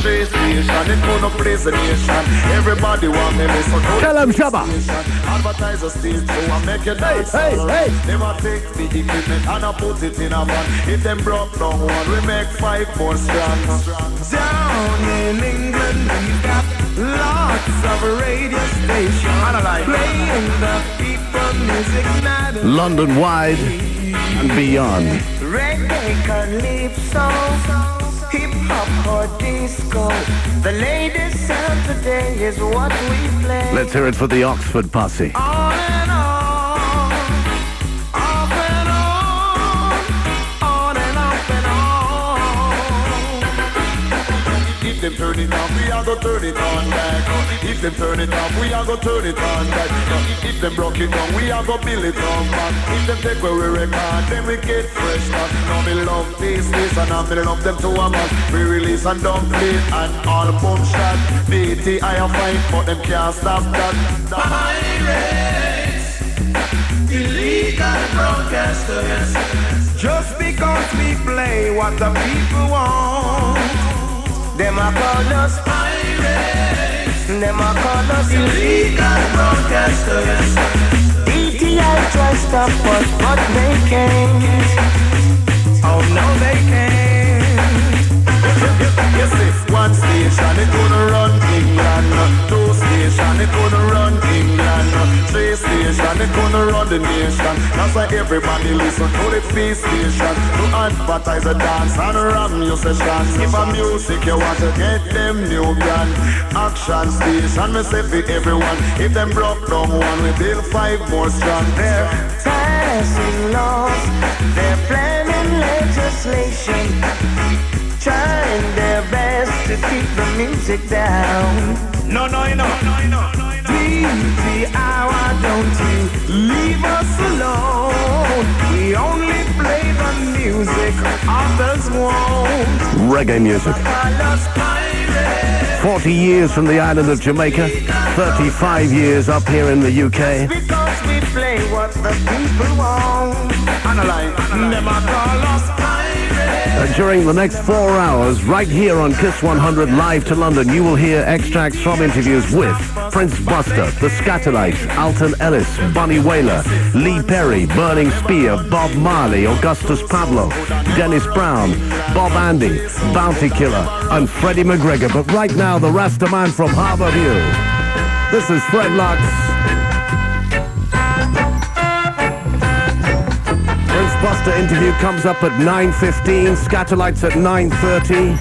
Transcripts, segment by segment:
Train station, it gonna place the nation. Everybody want me listen to Tell them, Shabba. Advertise a stage show and make you dance. Hey. Never take the equipment and I put it in a van. If them broke down one, we make 5 more strong. Down in England, we've got lots of radio stations playing the people music night. London wide and beyond. Reggae, calypso, hip-hop or disco. The latest sound today is what we play. Let's hear it for the Oxford posse. On and on, off and on and off and on. If them turn it off, we are gonna turn it on back. If them turn it off, we are gonna turn it on back. If them broke it down, we are gonna build it on back. If them take where we record, then we get fresh back. Now me love this and now me love them to a man. We release and don't play and all boom shot. BT I am fine, but them can't stop that. Pirates, illegal broadcasters. Just because we play what the people want. Them a call us pirates. Them a call us illegal broadcasters. ETI try stop us, but they can't. Oh no, they can't. Yes, if one station it gonna run England, 2 station it gonna run England, 3 station it gonna run the nation. That's why everybody listen to the P station to advertise a dance and ram your sessions. If a music you want to get them new brand, action station me say for everyone. If them broke down one, we build 5 more strong. They're passing laws, they're planning legislation, trying their best to keep the music down. No. DJ, why don't you leave us alone? We only play the music others won't. Reggae music. 40 years from the island of Jamaica, 35 years up here in the UK. Because we play what the people want. Analyze, never call us pirates. During the next 4 hours, right here on Kiss 100 Live to London, you will hear extracts from interviews with Prince Buster, The Scatterlights, Alton Ellis, Bonnie Wailer, Lee Perry, Burning Spear, Bob Marley, Augustus Pablo, Dennis Brown, Bob Andy, Bounty Killer, and Freddie McGregor. But right now, the Rasta man from Harbour View. This is Fred Lux. Prince Buster interview comes up at 9:15, Scatterlights at 9:30.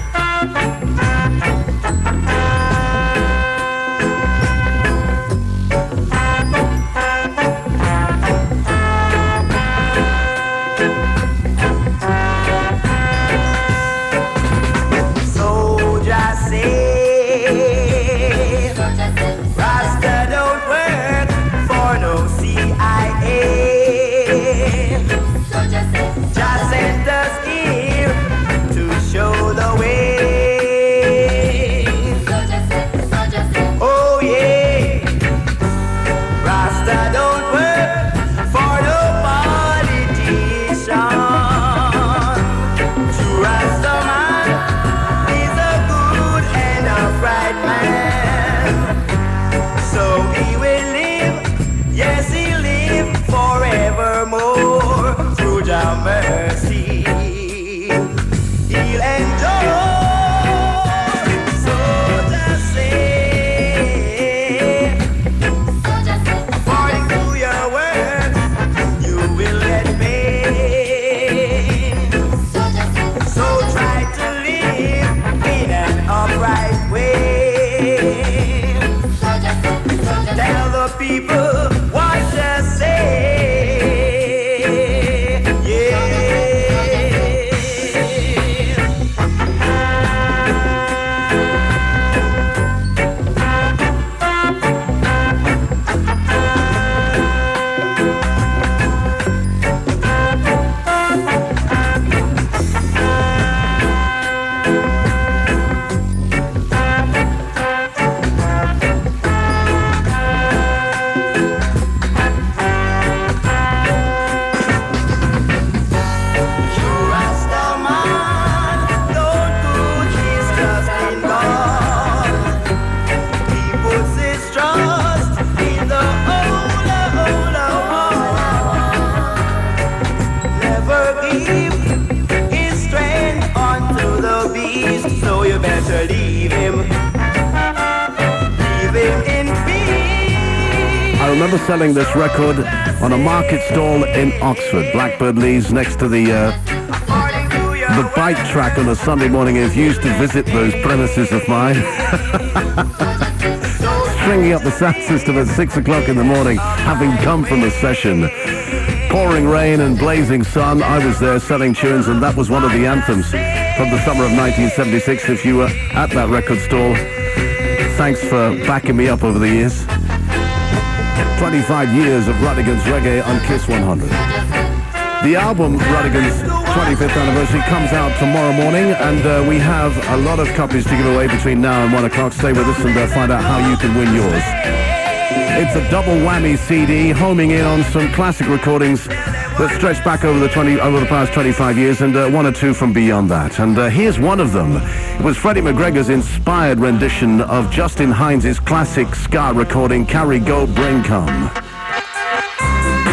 Just sent us here to show the way. So you better leave him. Leave him in peace. I remember selling this record on a market stall in Oxford, Blackbird Leys, next to the bike track on a Sunday morning. If you used to visit those premises of mine, stringing up the sound system at 6 o'clock in the morning, having come from a session. Pouring rain and blazing sun, I was there selling tunes, and that was one of the anthems from the summer of 1976. If you were at that record stall, thanks for backing me up over the years. 25 years of Rodigan's Reggae on Kiss 100. The album, Rodigan's 25th anniversary, comes out tomorrow morning, and we have a lot of copies to give away between now and 1 o'clock. Stay with us and find out how you can win yours. It's a double whammy CD, homing in on some classic recordings that stretch back over the past 25 years, and one or two from beyond that. And here's one of them. It was Freddie McGregor's inspired rendition of Justin Hines' classic ska recording, Carry Go Bring Come.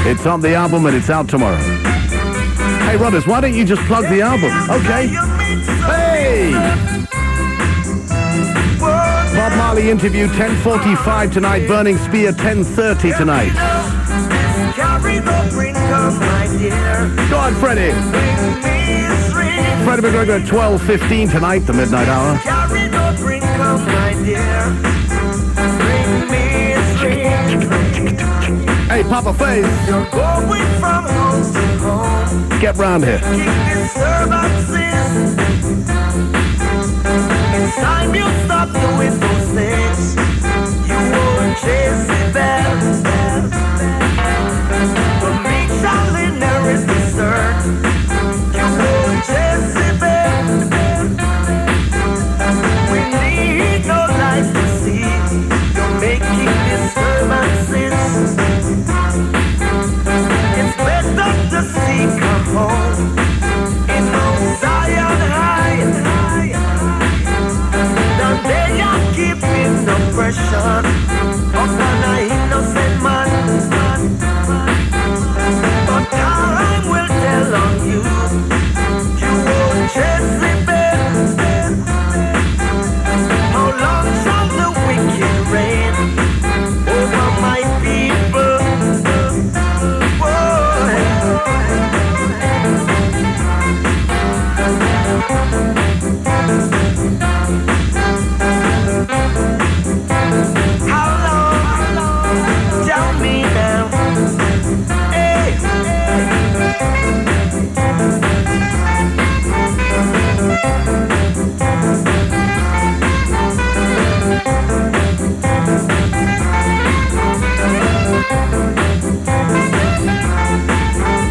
It's on the album and it's out tomorrow. Hey, Rodders, why don't you just plug the album? Okay. Hey! Bob Marley interview 10:45 tonight. Burning Spear 10:30 tonight. Go on, Freddie. Freddie McGregor at 12:15 tonight, the midnight hour. Hey, Papa Face. Get round here. It's time you stop doing those things. You won't chase it back. But me, Charlie, there is the start. You won't chase it back. We need no life to see. You're making disturbances. It's better to seek a home in Mount Zion high. They are keeping the pressure upon an innocent man. But time will tell on you. You won't chase it back. How long shall the wicked reign over my people? How long? Tell me now. Hey.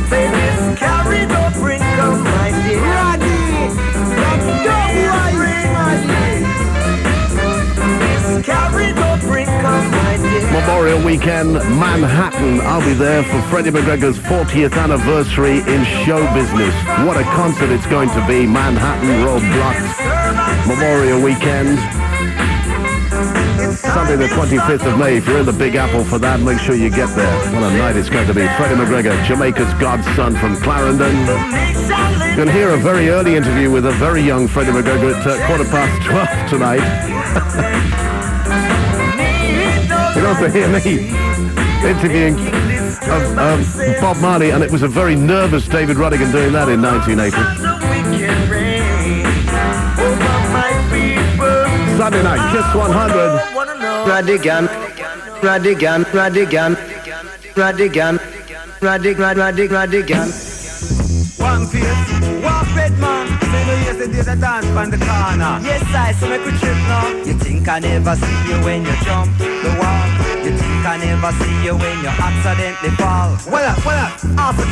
Baby's carried up, bring come my dear. Memorial Weekend, Manhattan. I'll be there for Freddie McGregor's 40th anniversary in show business. What a concert it's going to be. Manhattan Roadblocks, Memorial Weekend. Sunday the 25th of May. If you're in the Big Apple for that, make sure you get there. What a night it's going to be. Freddie McGregor, Jamaica's godson from Clarendon. You can hear a very early interview with a very young Freddie McGregor at 12:15 tonight. You can also hear me interviewing Bob Marley, and it was a very nervous David Rodigan doing that in 1980. Sunday night, Kiss 100. Rodigan. One face, walk red man. Say no yesterday the dance on the corner. Yes, I so make we trip now. You think I never see you when you jump the wall. You think I never see you when you accidentally fall. Well up, half a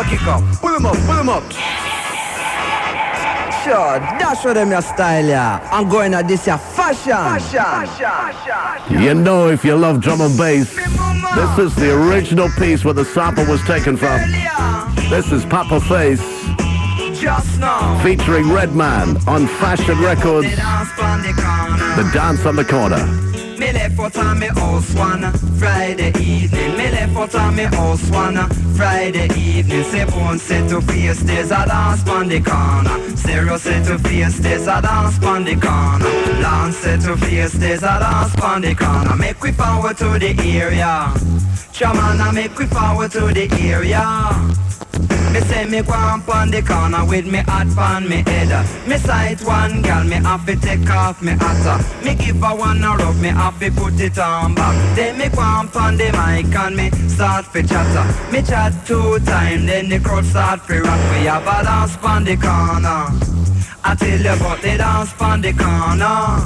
kick up. Pull him up. Sure, dash with them your style, yeah. I'm going at this your fashion. You know, if you love drum and bass, this is the original piece where the sample was taken from. This is Papa Face featuring Redman on Fashion Records, The Dance on the Corner. Me left out on me house one Friday evening. Me left out on me house one Friday evening. 7 set to face, there's a dance on the corner. Zero set to face, there's a dance on the corner. Lance set to face, there's a dance on the corner. Make we forward to the area. Chamana, make we forward to the area. Me say me go on the corner with me hat on me head. Me sight one girl, me have to take off me hat. Me give her one a rub, me have to put it on back. Then me go on the mic and me start to chatter. Me chat 2 times, then the crowd start to rock. We have a dance on the corner. I tell you about the dance on the corner.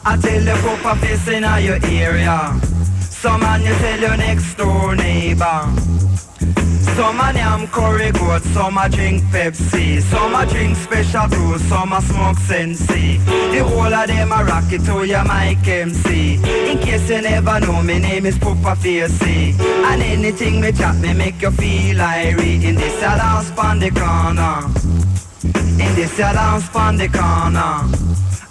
I tell you put a face in your area. Some man you tell your next door neighbor. Some a yam curry goat, some a drink Pepsi, some a drink special brew, some a smoke Sensi. The whole of them a rock it to your mic MC. In case you never know, my name is Pupa Facey. And anything me chat me make you feel irie. In this a dance pon the corner. In this a dance pon the corner.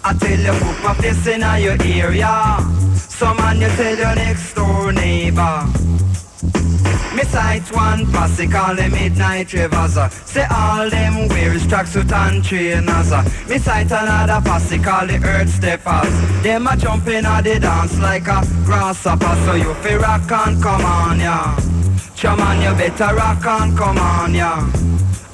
I tell you Pupa Facey in your area. Some man you tell your next door neighbor. Me sight one posse call the Midnight Rivers. Say all them wears tracksuit and trainers. Me sight another posse call the Earth Steppers. Them a jumping at the dance like a grasshopper. So you feel rock and come on, yeah. Chaman, you better rock and come on, yeah.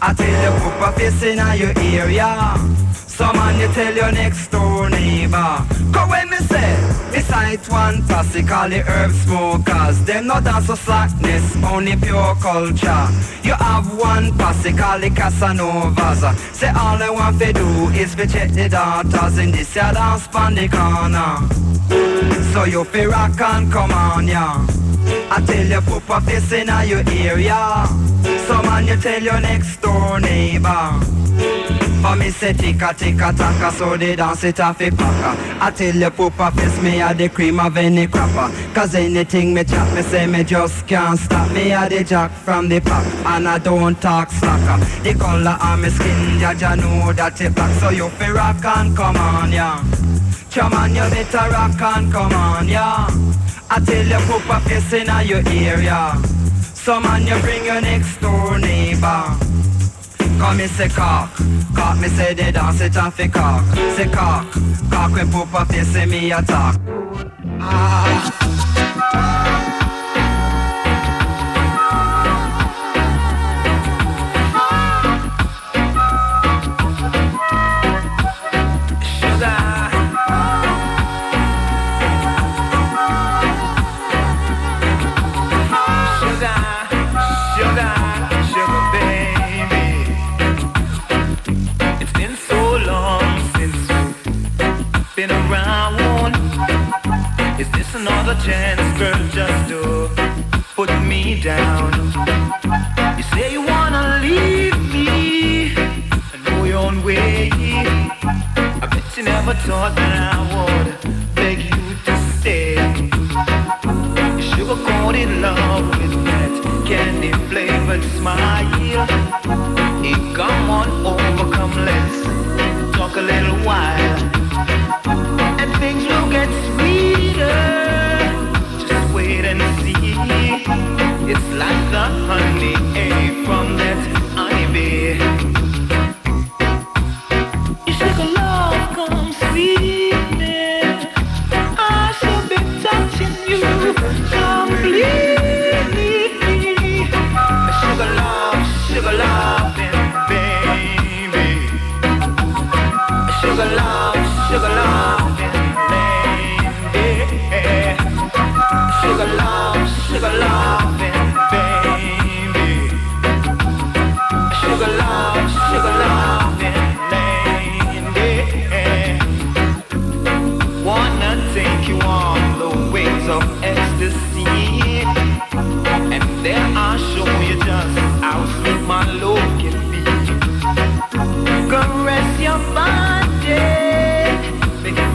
I tell you Pupa Facey in your area. Some man you tell your next door neighbor. Cause when me say, me sight one posse call the herb smokers. Them not dance for slackness, only pure culture. You have one posse call the Casanovas. Say all they want to do is to check the daughters in this ya dance pon the corner. So you feel rock and come on, yeah. I tell you Pupa Facey in your area. Some man you tell your next door neighbor. For me say ticka ticka taka, so they dance it off a packer. I tell you Pupa Facey, me a the cream of any crapper. Cause anything me chat, me say me just can't stop. Me a the jack from the pack, and I don't talk slacker. The color of me skin, ya know that it black. So you feel rock and come on, yeah. Chaman, you better rock and come on, yeah. I tell you Pupa Facey in your area. Some man you bring your next door neighbor. Come me say cock, cock me say they dance it off a cock. Say cock, cock when Pupa Facey me attack. Another chance, girl, just to put me down. You say you wanna leave me and go your own way. I bet you never thought that I would beg you to stay. You sugar-coated love with that candy-flavored smile. Hey, come on over, come let's talk a little while. And things will get sweeter. Wait and see. It's like the honey from that honeybee. You sugar love comes sweetness. I shall be touching you completely. Sugar love, baby. Sugar love, sugar love. Sugar loving, baby. Sugar loving, lady. Wanna take you on the wings of ecstasy, and then I'll show you just how sweet my love can be. Caress your body, make it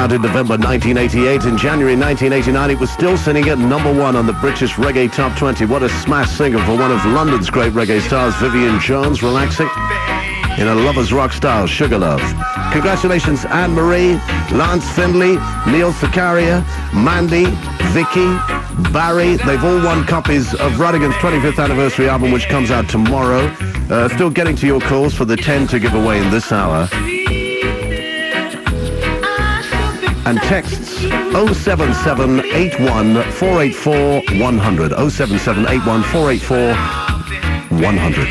out in November 1988. In January 1989, it was still sitting at #1 on the British Reggae Top 20. What a smash single for one of London's great reggae stars, Vivian Jones, relaxing in a lover's rock style, Sugar Love. Congratulations, Anne-Marie, Lance Findlay, Neil Zakaria, Mandy, Vicky, Barry. They've all won copies of Rodigan's 25th anniversary album, which comes out tomorrow. Still getting to your calls for the 10 to give away in this hour. And texts 07781 484 100. 07781 484 100.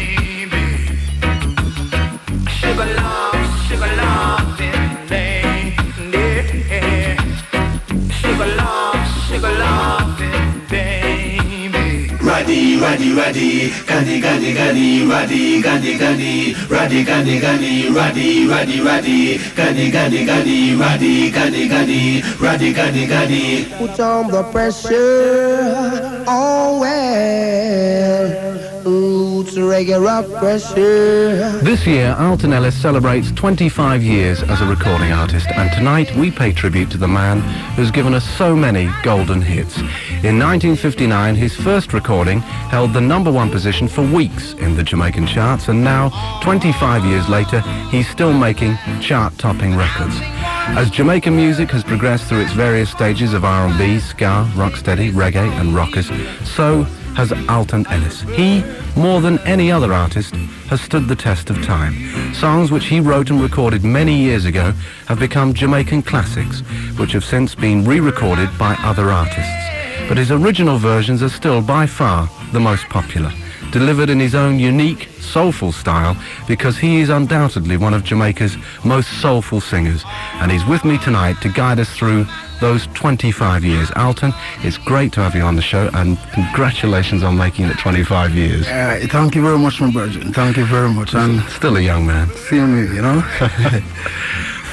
Raddy, gandhi, gandhi, gandhi, raddy, gandhi, gandhi, raddy, gandhi, gandhi, raddy, raddy, raddy, gandhi, gandhi, gandhi, raddy, gandhi, gandhi, raddy, gandhi, gandhi. Put on the pressure, oh well, roots reggae rock pressure. This year, Alton Ellis celebrates 25 years as a recording artist, and tonight we pay tribute to the man who's given us so many golden hits. In 1959, his first recording held the #1 position for weeks in the Jamaican charts, and now, 25 years later, he's still making chart-topping records. As Jamaican music has progressed through its various stages of R&B, ska, rocksteady, reggae and rockers, so has Alton Ellis. He, more than any other artist, has stood the test of time. Songs which he wrote and recorded many years ago have become Jamaican classics, which have since been re-recorded by other artists. But his original versions are still by far the most popular, delivered in his own unique, soulful style, because he is undoubtedly one of Jamaica's most soulful singers, and he's with me tonight to guide us through those 25 years. Alton, it's great to have you on the show, and congratulations on making it 25 years. Thank you very much, my brother. Thank you very much. And still a young man. See me, you know.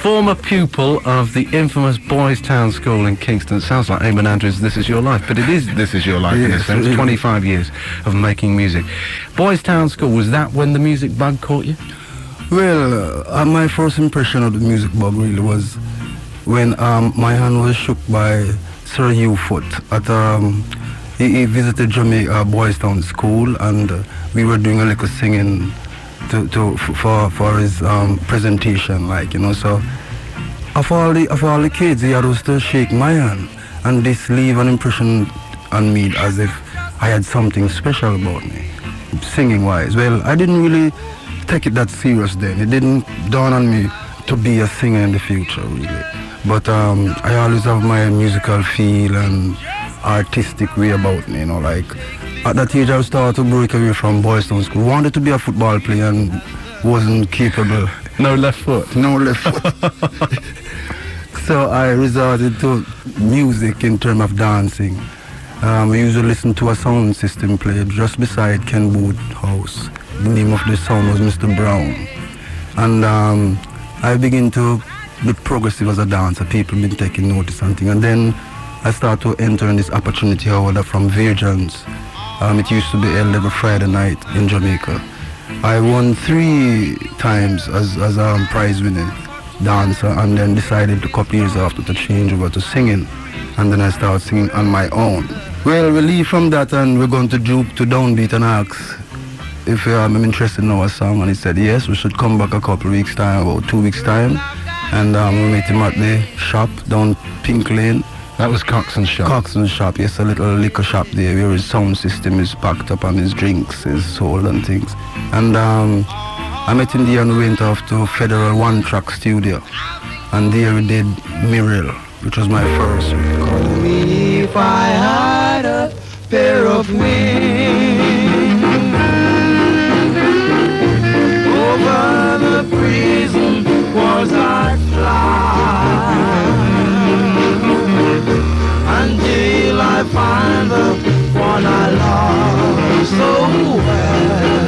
Former pupil of the infamous Boys Town School in Kingston. Sounds like Eamon Andrews' This Is Your Life, but it is This Is Your Life in a sense. 25 years of making music. Boys Town School, was that when the music bug caught you? Well, my first impression of the music bug really was when my hand was shook by Sir Hugh Foot at he visited Jamaica Boys Town School, and we were doing a little singing for his presentation, like, you know. So of all the kids, he had to shake my hand, and this leave an impression on me as if I had something special about me, singing wise. Well, I didn't really take it that serious then. It didn't dawn on me to be a singer in the future, really. But I always have my musical feel and artistic way about me, you know. Like, at that age, I started to break away from Boys Town School. Wanted to be a football player and wasn't capable. No left foot? No left foot. So I resorted to music in terms of dancing. We used to listen to a sound system played just beside Ken Booth house. The name of the sound was Mr. Brown. And I began to be progressive as a dancer. People been taking notice and things. And then I started to enter in this opportunity order from Virgins. It used to be held every Friday night in Jamaica. I won 3 times as a prize-winning dancer, and then decided a couple years after to change over to singing. And then I started singing on my own. Well, we leave from that and we're going to Juke to Downbeat and ask if I'm interested in our song. And he said, yes, we should come back a couple weeks time, about 2 weeks time. And we met him at the shop down Pink Lane. That was Coxon's shop? Coxon's shop, yes, a little liquor shop there where his sound system is packed up and his drinks, his soul and things. And I met him there and we went off to Federal One Track Studio. And there we did Muriel, which was my first record. If I had a pair of wings over the prison walls I'd fly until I find the one I love so well.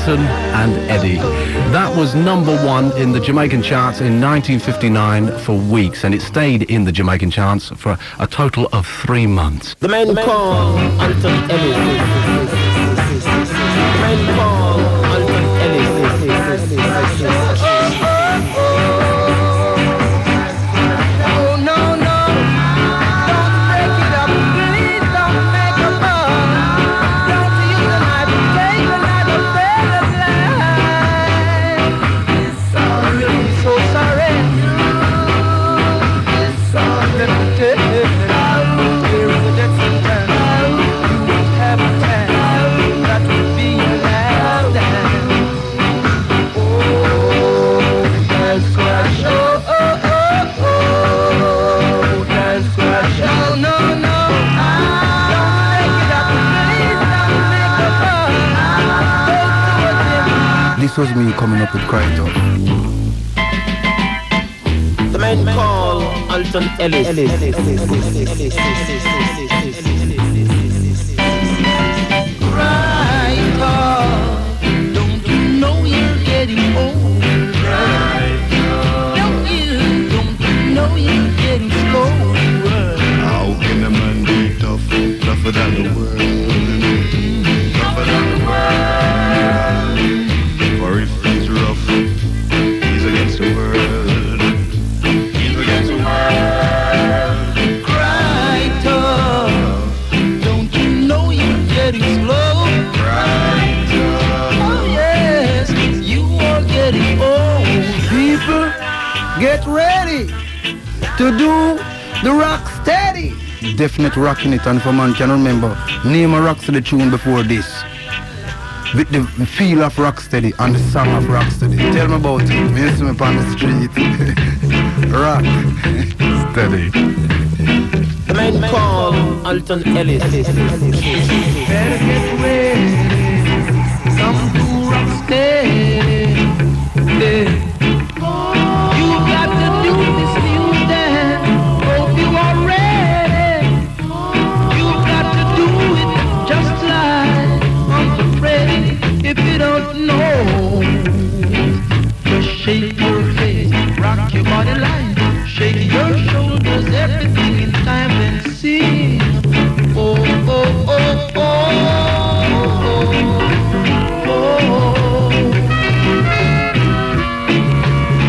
Alton and Eddie. That was #1 in the Jamaican charts in 1959 for weeks, and it stayed in the Jamaican charts for a total of 3 months. The man called Alton Ellis. The man called Alton Ellis. This was me coming up with Cry It Out. The man called Alton Ellis. Cry it out. Don't you know you're getting old? Cry it out. Don't you know you're getting slow? How can a man be tough, tougher than the world? Tougher than the world. For if he's rough, he's against the world. He's against the world. Cry it out. Don't you know you're getting slow? Cry it out. Oh yes, you are getting old. People, get ready to do the rock steady. Definite rocking it, and if a man can remember, name a rocksteady tune before this. With the feel of rocksteady and the song of rocksteady. Tell me about it. When you see me on the street. Rock. Steady. The man called Alton Ellis. Better get ready. Some do rock steady. You got to do this new dance. Hope you are ready. You got to do it just like Uncle Freddy. If you don't know, just shake your face, rock your body line, shake your shoulders, everything in time and sing. Oh, oh, oh, oh, oh, oh.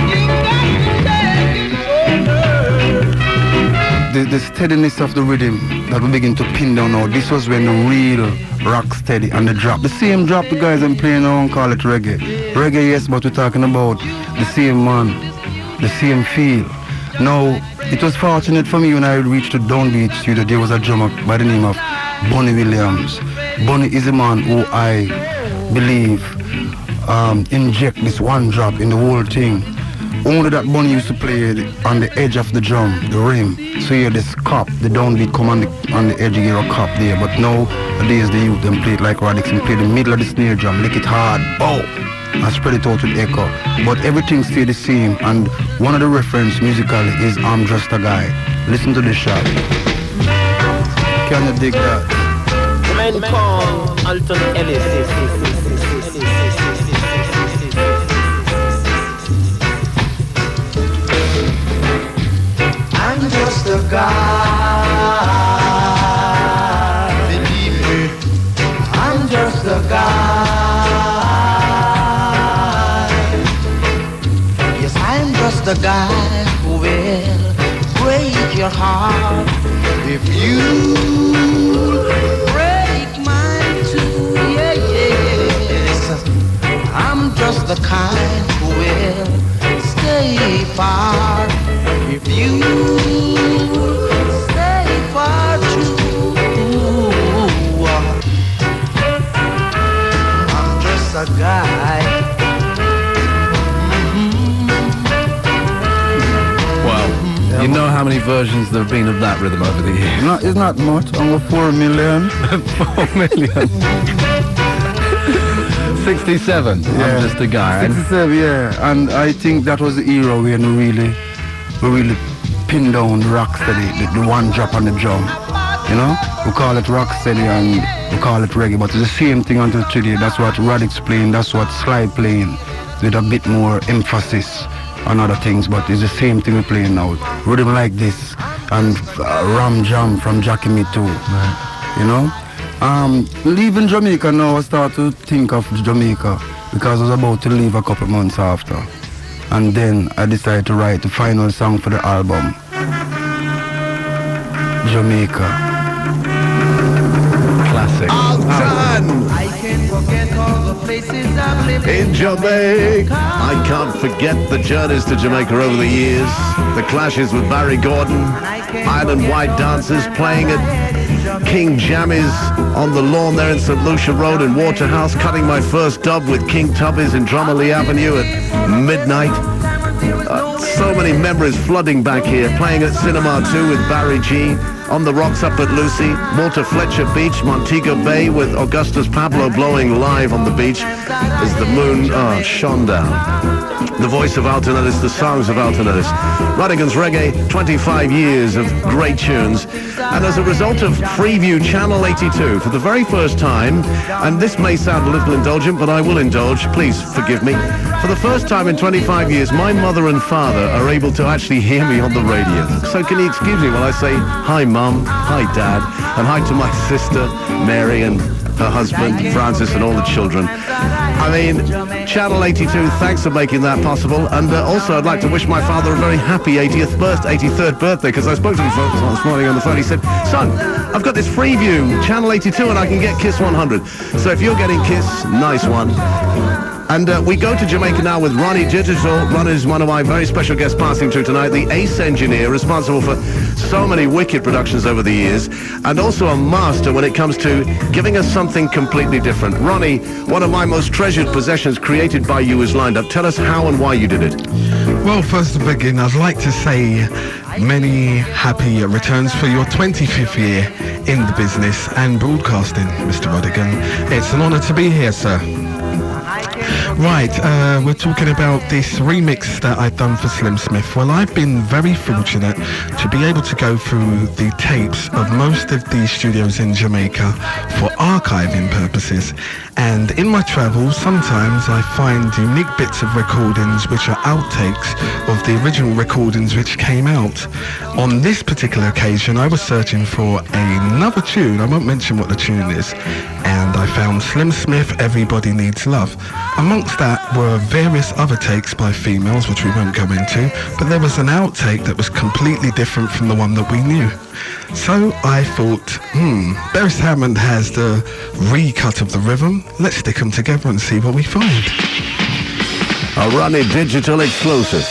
You got to take it over. The steadiness of the rhythm that we begin to pin down now, this was when the real rock steady and the drop. The same drop the guys I'm playing now and call it reggae. Reggae, yes, but we're talking about the same man, the same feel. Now, it was fortunate for me when I reached the Downbeat studio, there was a drummer by the name of Bonnie Williams. Bonnie is a man who I believe inject this one drop in the whole thing. Only that Bonnie used to play on the edge of the drum, the rim. So you hear this cup, the downbeat come on the edge, you hear a cup there. But nowadays the youth them play it like Rodigan and play the middle of the snare drum, lick it hard, bow, and spread it out with echo. But everything stay the same, and one of the reference musically is I'm Just a Guy. Listen to this shot. Can you dig that? The man called Alton Ellis. I'm just a guy, believe me, I'm just a guy. Yes, I'm just a guy who will break your heart if you break mine too. Yeah, yes, I'm just the kind who will stay far if you stay far too. I'm just a guy. Wow. You know how many versions there have been of that rhythm over the years? No, it's not much, over 4 million. 4 million. 67, Yeah. I'm just a guy. 67, yeah. And I think that was the era when we really pinned down the rocksteady, the one drop on the drum. You know? We call it rocksteady, and we call it reggae, but it's the same thing until today. That's what Rodix playing, that's what Slide playing, with a bit more emphasis on other things, but it's the same thing we're playing now. Rhythm like this, and Ram Jam from Jackie Me too, you know. Leaving Jamaica now, I start to think of Jamaica because I was about to leave a couple months after. And then I decided to write the final song for the album, Jamaica. Classic. Alton! I can't forget all the places I've lived In Jamaica. I can't forget the journeys to Jamaica over the years. The clashes with Barry Gordon, Island White dancers playing at King Jammies on the lawn there in St. Lucia Road in Waterhouse, cutting my first dub with King Tubbies in Drummerley Avenue at midnight. So many memories flooding back here, playing at Cinema 2 with Barry G, on the rocks up at Lucy, Walter Fletcher Beach, Montego Bay with Augustus Pablo blowing live on the beach as the moon shone down. The voice of Alton Ellis, the songs of Alton Ellis. Rodigan's Reggae, 25 years of great tunes. And as a result of Freeview Channel 82, for the very first time, and this may sound a little indulgent, but I will indulge, please forgive me. For the first time in 25 years, my mother and father are able to actually hear me on the radio. So can you excuse me while I say hi Mum, hi Dad, and hi to my sister Mary and her husband Francis and all the children. I mean, Channel 82, thanks for making that possible. And also I'd like to wish my father a very happy 83rd birthday, because I spoke to him this morning on the phone. He said, son, I've got this Freeview, Channel 82, and I can get Kiss 100. So if you're getting Kiss, nice one. And we go to Jamaica now with Ronnie Digital. Ronnie is one of my very special guests passing through tonight, the ace engineer responsible for so many wicked productions over the years, and also a master when it comes to giving us something completely different. Ronnie, one of my most treasured possessions created by you is lined up. Tell us how and why you did it. Well, first to begin, I'd like to say many happy returns for your 25th year in the business and broadcasting, Mr. Rodigan. It's an honour to be here, sir. Right, we're talking about this remix that I've done for Slim Smith. Well, I've been very fortunate to be able to go through the tapes of most of the studios in Jamaica for archiving purposes. And in my travels, sometimes I find unique bits of recordings which are outtakes of the original recordings which came out. On this particular occasion, I was searching for another tune. I won't mention what the tune is. And I found Slim Smith, Everybody Needs Love. Amongst that were various other takes by females, which we won't go into, but there was an outtake that was completely different from the one that we knew. So I thought, Beres Hammond has the recut of the rhythm. Let's stick them together and see what we find. A Ronnie Digital exclusive.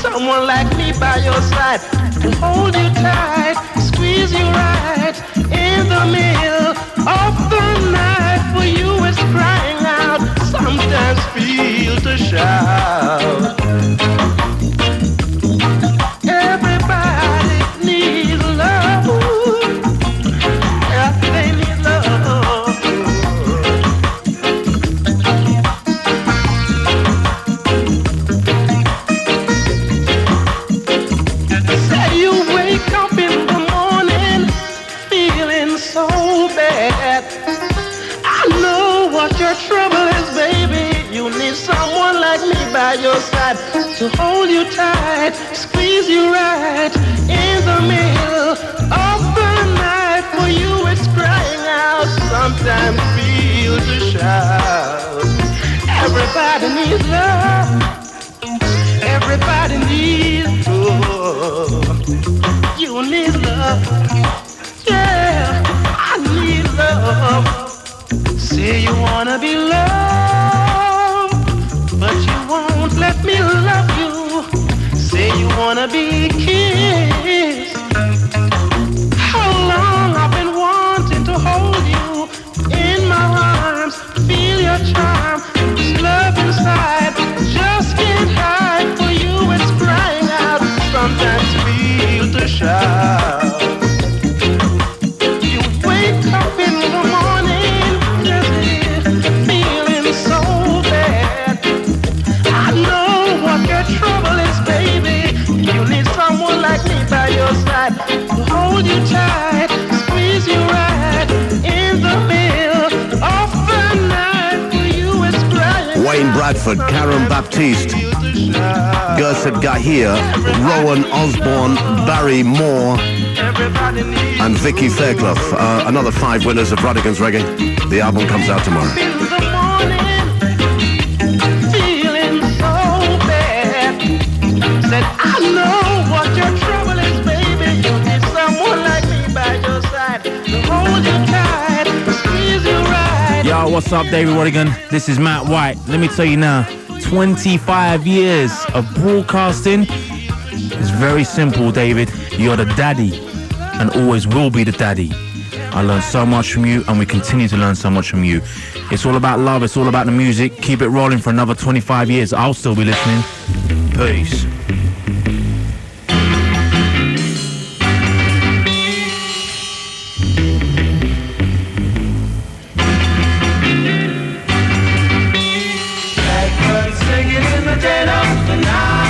Someone like me by your side to hold you tight, squeeze you right in the middle of the night. For you is crying out, sometimes feel to shout. Everybody needs love. Yeah, they need love. By your side to hold you tight, squeeze you right in the middle of the night. For you it's crying out, sometimes feel to shout. Everybody needs love. Everybody needs love. You need love. love. Yeah, I need love. Say you wanna be loved, but you won't let me love you. Say you wanna be kissed. How long I've been wanting to hold you in my arms, feel your charm, this love inside, just can't hide. For you it's crying out, sometimes feel to shout. You wake up in the morning, just feeling so bad. I know what your trouble is, baby. You need someone like me by your side to hold you tight, squeeze you right in the middle of the night. For you it's crying. Wayne Bradford, Karen Baptiste, Gerset Gahir, Rowan Osborne, Barry Moore, and Vicky Fairclough. Another 5 winners of Rodigan's Reggae. The album comes out tomorrow. In the morning, feeling so bad. Said, I know what your trouble is, baby. You need someone like me by your side to hold you tight, squeeze you right. Yo, what's up, David Rodigan? This is Matt White. Let me tell you now, 25 years of broadcasting is very simple, David. You're the daddy and always will be the daddy. I learned so much from you and we continue to learn so much from you. It's all about love, it's all about the music. Keep it rolling for another 25 years. I'll still be listening. Peace. Blackbird singing in the dead of the night.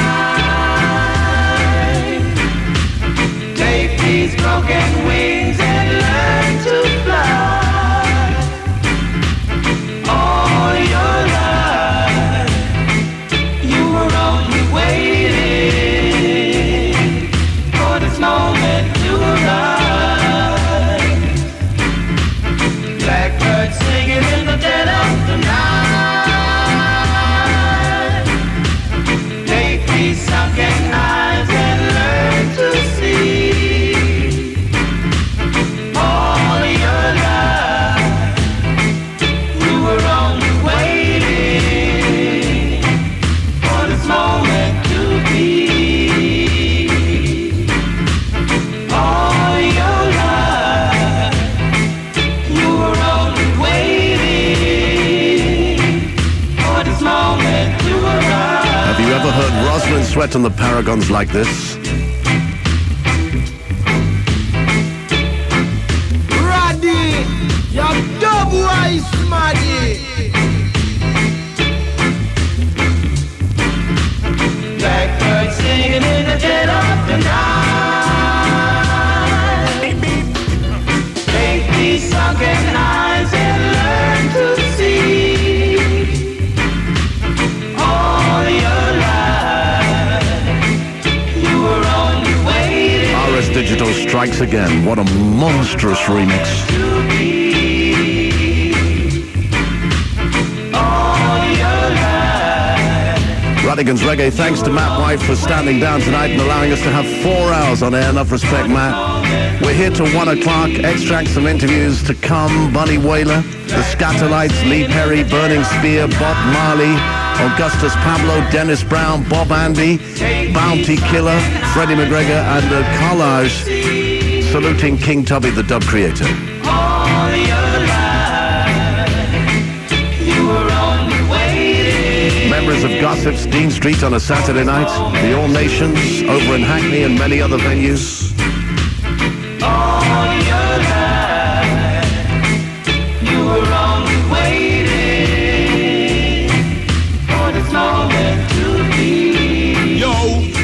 Take these broken wings and learn to fly. All your life, you were only waiting for this moment to arrive. Blackbird singing in the dead of the night. Take these sunken eyes and learn to see. All your life, you were only waiting for this moment to be. All your life, you were only waiting for this moment to arrive. Have you ever heard Rosalind Sweat and the Paragons like this? Roddy, you're double-wise, smarty. Blackbird singing in the dead of the night. Take these sunken eyes and learn to see. All your life, you were only waiting. RS Digital strikes again. What a monstrous remix. To be. All your life. Rodigan's Reggae, thanks to Matt White for standing down tonight and allowing us to have 4 hours on air. Enough respect, Matt. We're here till 1 o'clock. Extracts some interviews to come. Bunny Wailer, The Scatterlights, Lee Perry, Burning Spear, Bob Marley, Augustus Pablo, Dennis Brown, Bob Andy, Bounty Killer, Freddie McGregor, and a collage saluting King Tubby, the dub creator. All your life, you were only waiting. Members of Gossip's Dean Street on a Saturday night, the All Nations over in Hackney and many other venues. All your life, you were only waiting for this moment to be. Yo,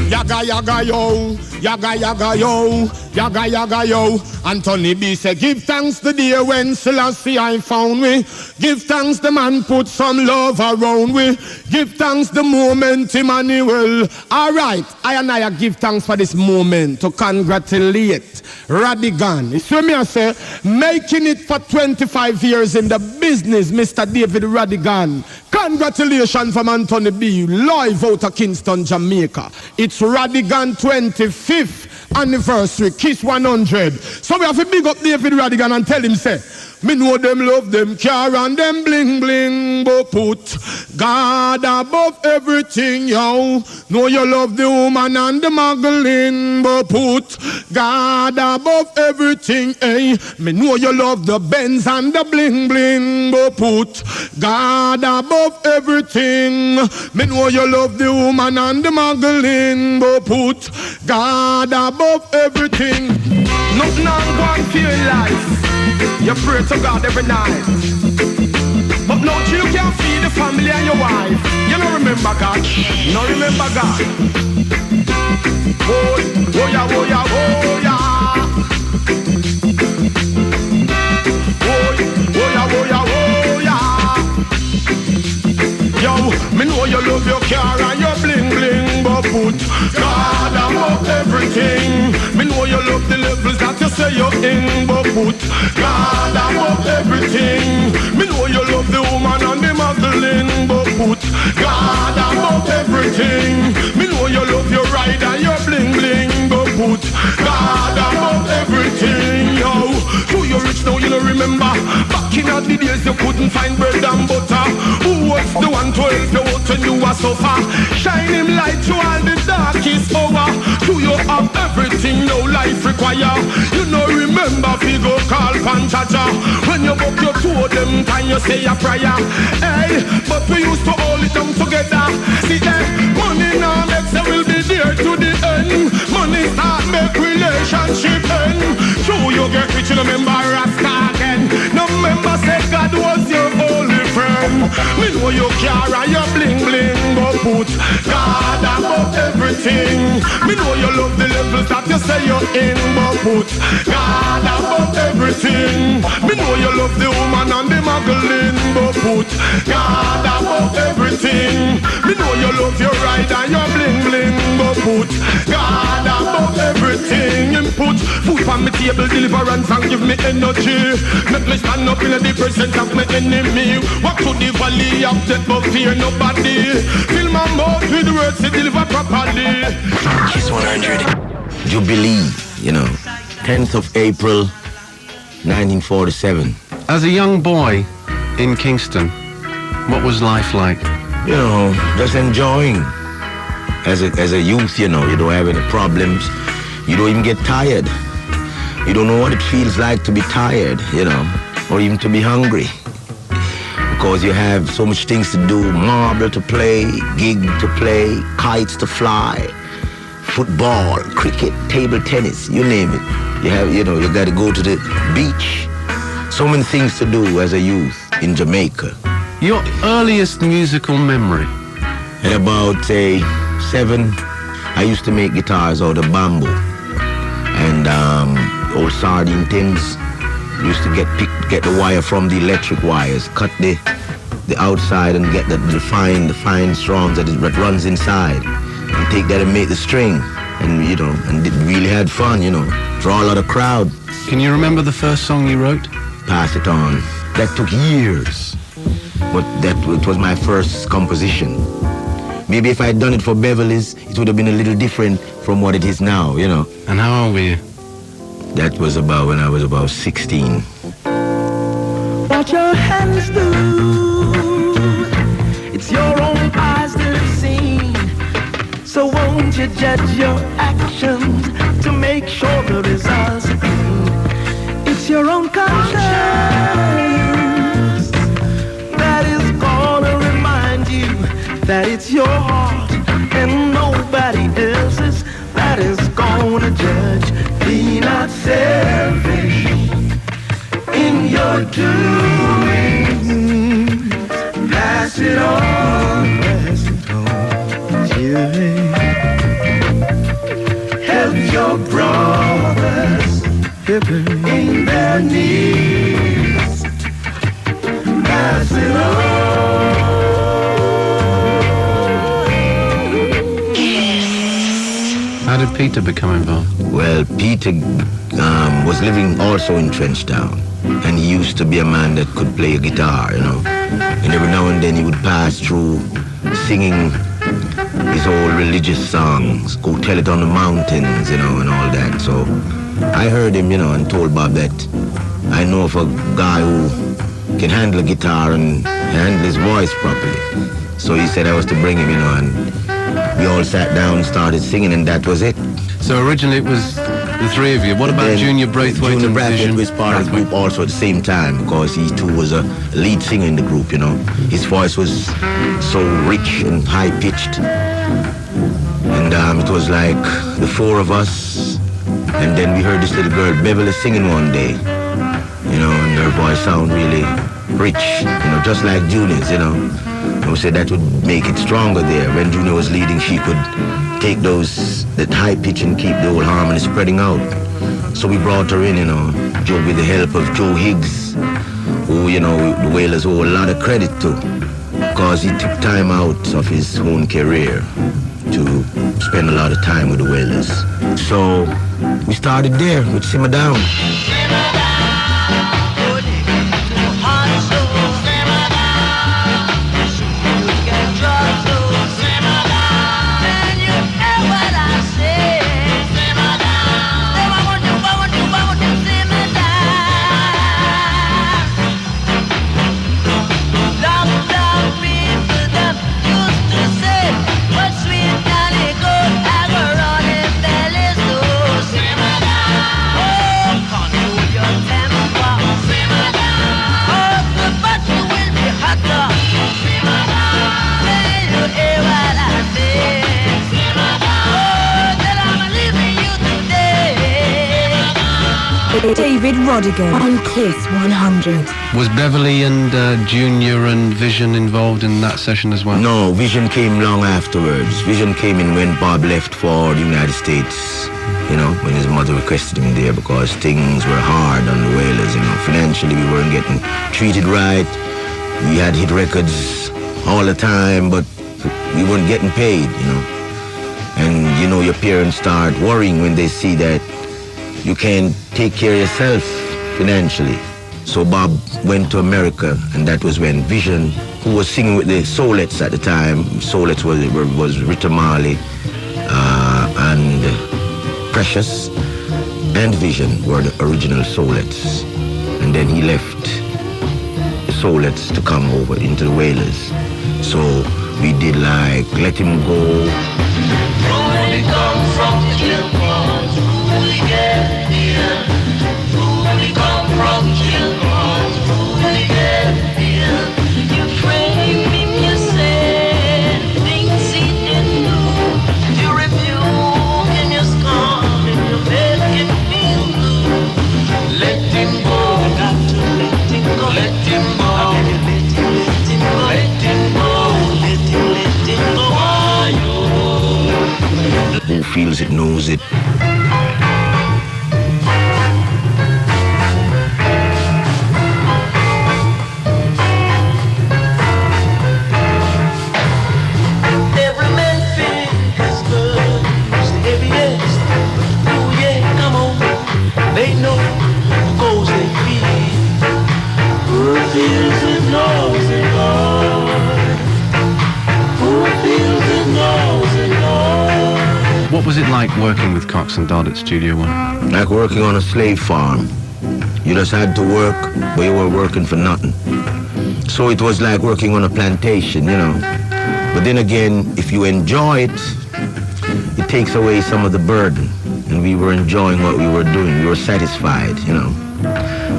yaga yaga yo, yaga yaga yo, yaga yaga yo. Anthony B said, give thanks the day when Selassie I found me. Give thanks the man put some love around we. Give thanks the moment Emmanuel. Alright, I give thanks for this moment to congratulate Rodigan. It's what me I say, making it for 25 years in the business, Mr. David Rodigan. Congratulations from Anthony B, live out of Kingston, Jamaica. It's Rodigan 25th anniversary, Kiss 100. So we have to big up David Rodigan and tell him, say, me know them love them car and them bling bling, but put God above everything, yo. Know you love the woman and the muggling, but put God above everything, eh. Me know you love the Benz and the bling bling, but put God above everything. Me know you love the woman and the muggling, but put God above everything. Nothing on one feel life. You pray to God every night, but no, you can't feed the family and your wife. You don't remember God. No remember God. Oh yeah, oh yeah, oh yeah. Oh yeah, oh yeah, oh yeah. Yo, me know you love your car and your bling bling, but put God above everything. Me know you love the levels that you say you're in, but put God above everything. Me know you love the woman and the muggling, but put God above everything. Me know you love your ride and your bling bling, but put God above everything. Yo, who you rich now, you don't remember. Back in the days you couldn't find bread and butter. Who was the one to help you out when you were suffer? Shine him light to all the darkest hour. Do you have everything no life require? You know remember fi go call Panchacha. When you book your two of them time you say a prayer. Hey, but we used to hold it down together. See that money now makes they will be there to the end. Money start make relationship end. True you get rich you remember Rasta again. No member say God was your only friend. Me know you care and you bling bling, but put God above everything. Me know you love the levels that you say you're in, but put God above everything. Me know you love the woman and the muggling, but put God above everything. Me know you love your ride and your bling bling, but put God above everything. And put food on my table, deliverance and give me energy. Make me stand up in the presence of my enemy. Walk to the valley of death but fear nobody. Fill my mouth with words to deliver properly. Kiss 100 Jubilee, you know, 10th of April 1947. As a young boy in Kingston, what was life like? You know, just enjoying. As a youth, you know, you don't have any problems. You don't even get tired. You don't know what it feels like to be tired, you know, or even to be hungry. Because you have so much things to do, marble to play, gig to play, kites to fly, football, cricket, table tennis, you name it. You have, you know, you got to go to the beach. So many things to do as a youth in Jamaica. Your earliest musical memory? At about, say, 7, I used to make guitars out of bamboo. And old sardine tins. Used to get the wire from the electric wires, cut the outside and get the fine strands that runs inside, and take that and make the string, and you know, and it really had fun, you know, draw a lot of crowd. Can you remember the first song you wrote? Pass It On. That took years, but it was my first composition. Maybe if I had done it for Beverly's, it would have been a little different from what it is now, you know. And how old were you? That was about when I was about 16. What your hands do, it's your own eyes that have seen. So won't you judge your actions to make sure the results are clean? It's your own conscience that is gonna remind you that it's your heart and nobody else's that is gonna judge. Be not selfish in your doing. Pass it on, pass it on. Yeah. Help your brothers in their needs. Pass it on. How did Peter become involved? Well, Peter was living also in Trenchtown, and he used to be a man that could play a guitar, you know. And every now and then he would pass through singing his old religious songs, Go Tell It on the Mountains, you know, and all that. So I heard him, you know, and told Bob that I know of a guy who can handle a guitar and handle his voice properly. So he said I was to bring him, you know, and we all sat down and started singing, and that was it. So originally it was the three of you. What about Junior Braithwaite? Junior and Braithwaite Vision? was part of the group also at the same time, because he too was a lead singer in the group, you know. His voice was so rich and high-pitched. And it was like the four of us, and then we heard this little girl, Beverly, singing one day, you know, and her voice sounded really rich, you know, just like Junior's, you know. And we said that would make it stronger there. When Junior was leading, she could take that high pitch and keep the whole harmony spreading out. So we brought her in, you know, with the help of Joe Higgs, who, you know, the Wailers owe a lot of credit to, because he took time out of his own career to spend a lot of time with the Wailers. So we started there with Simmer Down. David Rodigan on Kiss 100. Was Beverly and Junior and Vision involved in that session as well? No, Vision came long afterwards. Vision came in when Bob left for the United States, you know, when his mother requested him there, because things were hard on the Wailers, you know. Financially, we weren't getting treated right. We had hit records all the time, but we weren't getting paid, you know. And, you know, your parents start worrying when they see that you can't take care of yourself financially. So Bob went to America, and that was when Vision, who was singing with the Soulettes at the time, Soulettes was Rita Marley and Precious, and Vision were the original Soulettes. And then he left the Soulettes to come over into the Wailers. So we did like Let Him Go. Rolling come from the Gilmores, Rodigan here. Rolling come from Gilmores, Rodigan here. You framing yourself, things he didn't do. You rebuke and you scorn and you make him feel blue. Let him go, got to let him go, let him go. Let him go, let him go, let him go. Who feels it knows it. Every man feels his burdens heaviest. Oh yeah, come on. They know who goes they feel. Who feels it knows it, Lord. Who feels it knows it, Lord. What was it like working with Cox and Dodd at Studio One? Like working on a slave farm. You just had to work, but you were working for nothing. So it was like working on a plantation, you know. But then again, if you enjoy it, it takes away some of the burden. And we were enjoying what we were doing. We were satisfied, you know,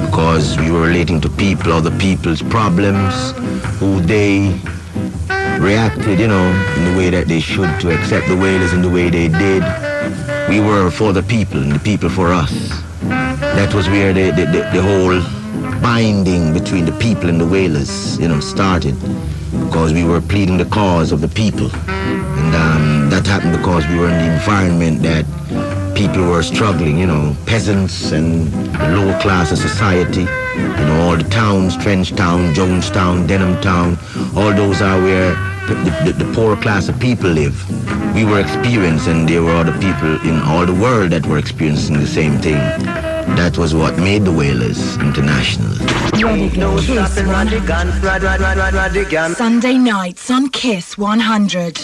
because we were relating to people, other people's problems, who they reacted, you know, in the way that they should to accept the Wailers in the way they did. We were for the people and the people for us. That was where the whole binding between the people and the Wailers, you know, started, because we were pleading the cause of the people. And that happened because we were in the environment that people were struggling, you know, peasants and the lower class of society, you know, all the towns, Trenchtown, Jonestown, Denhamtown, all those are where the poorer class of people live. We were experiencing, and there were other people in all the world that were experiencing the same thing. That was what made the Wailers international. Sunday nights on Kiss 100.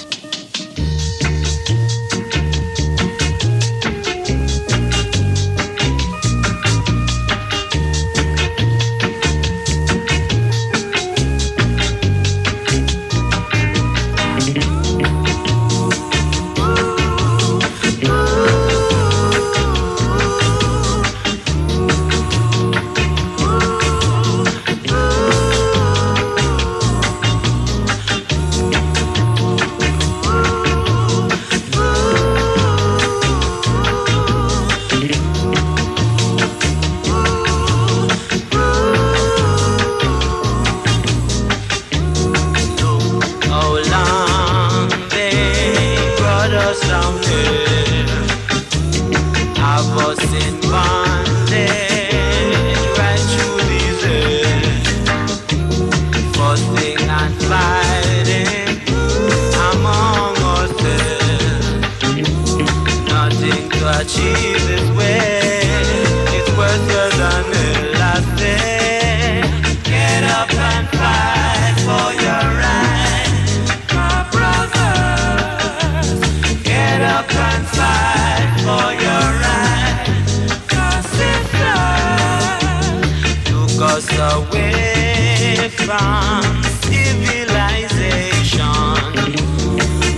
from civilization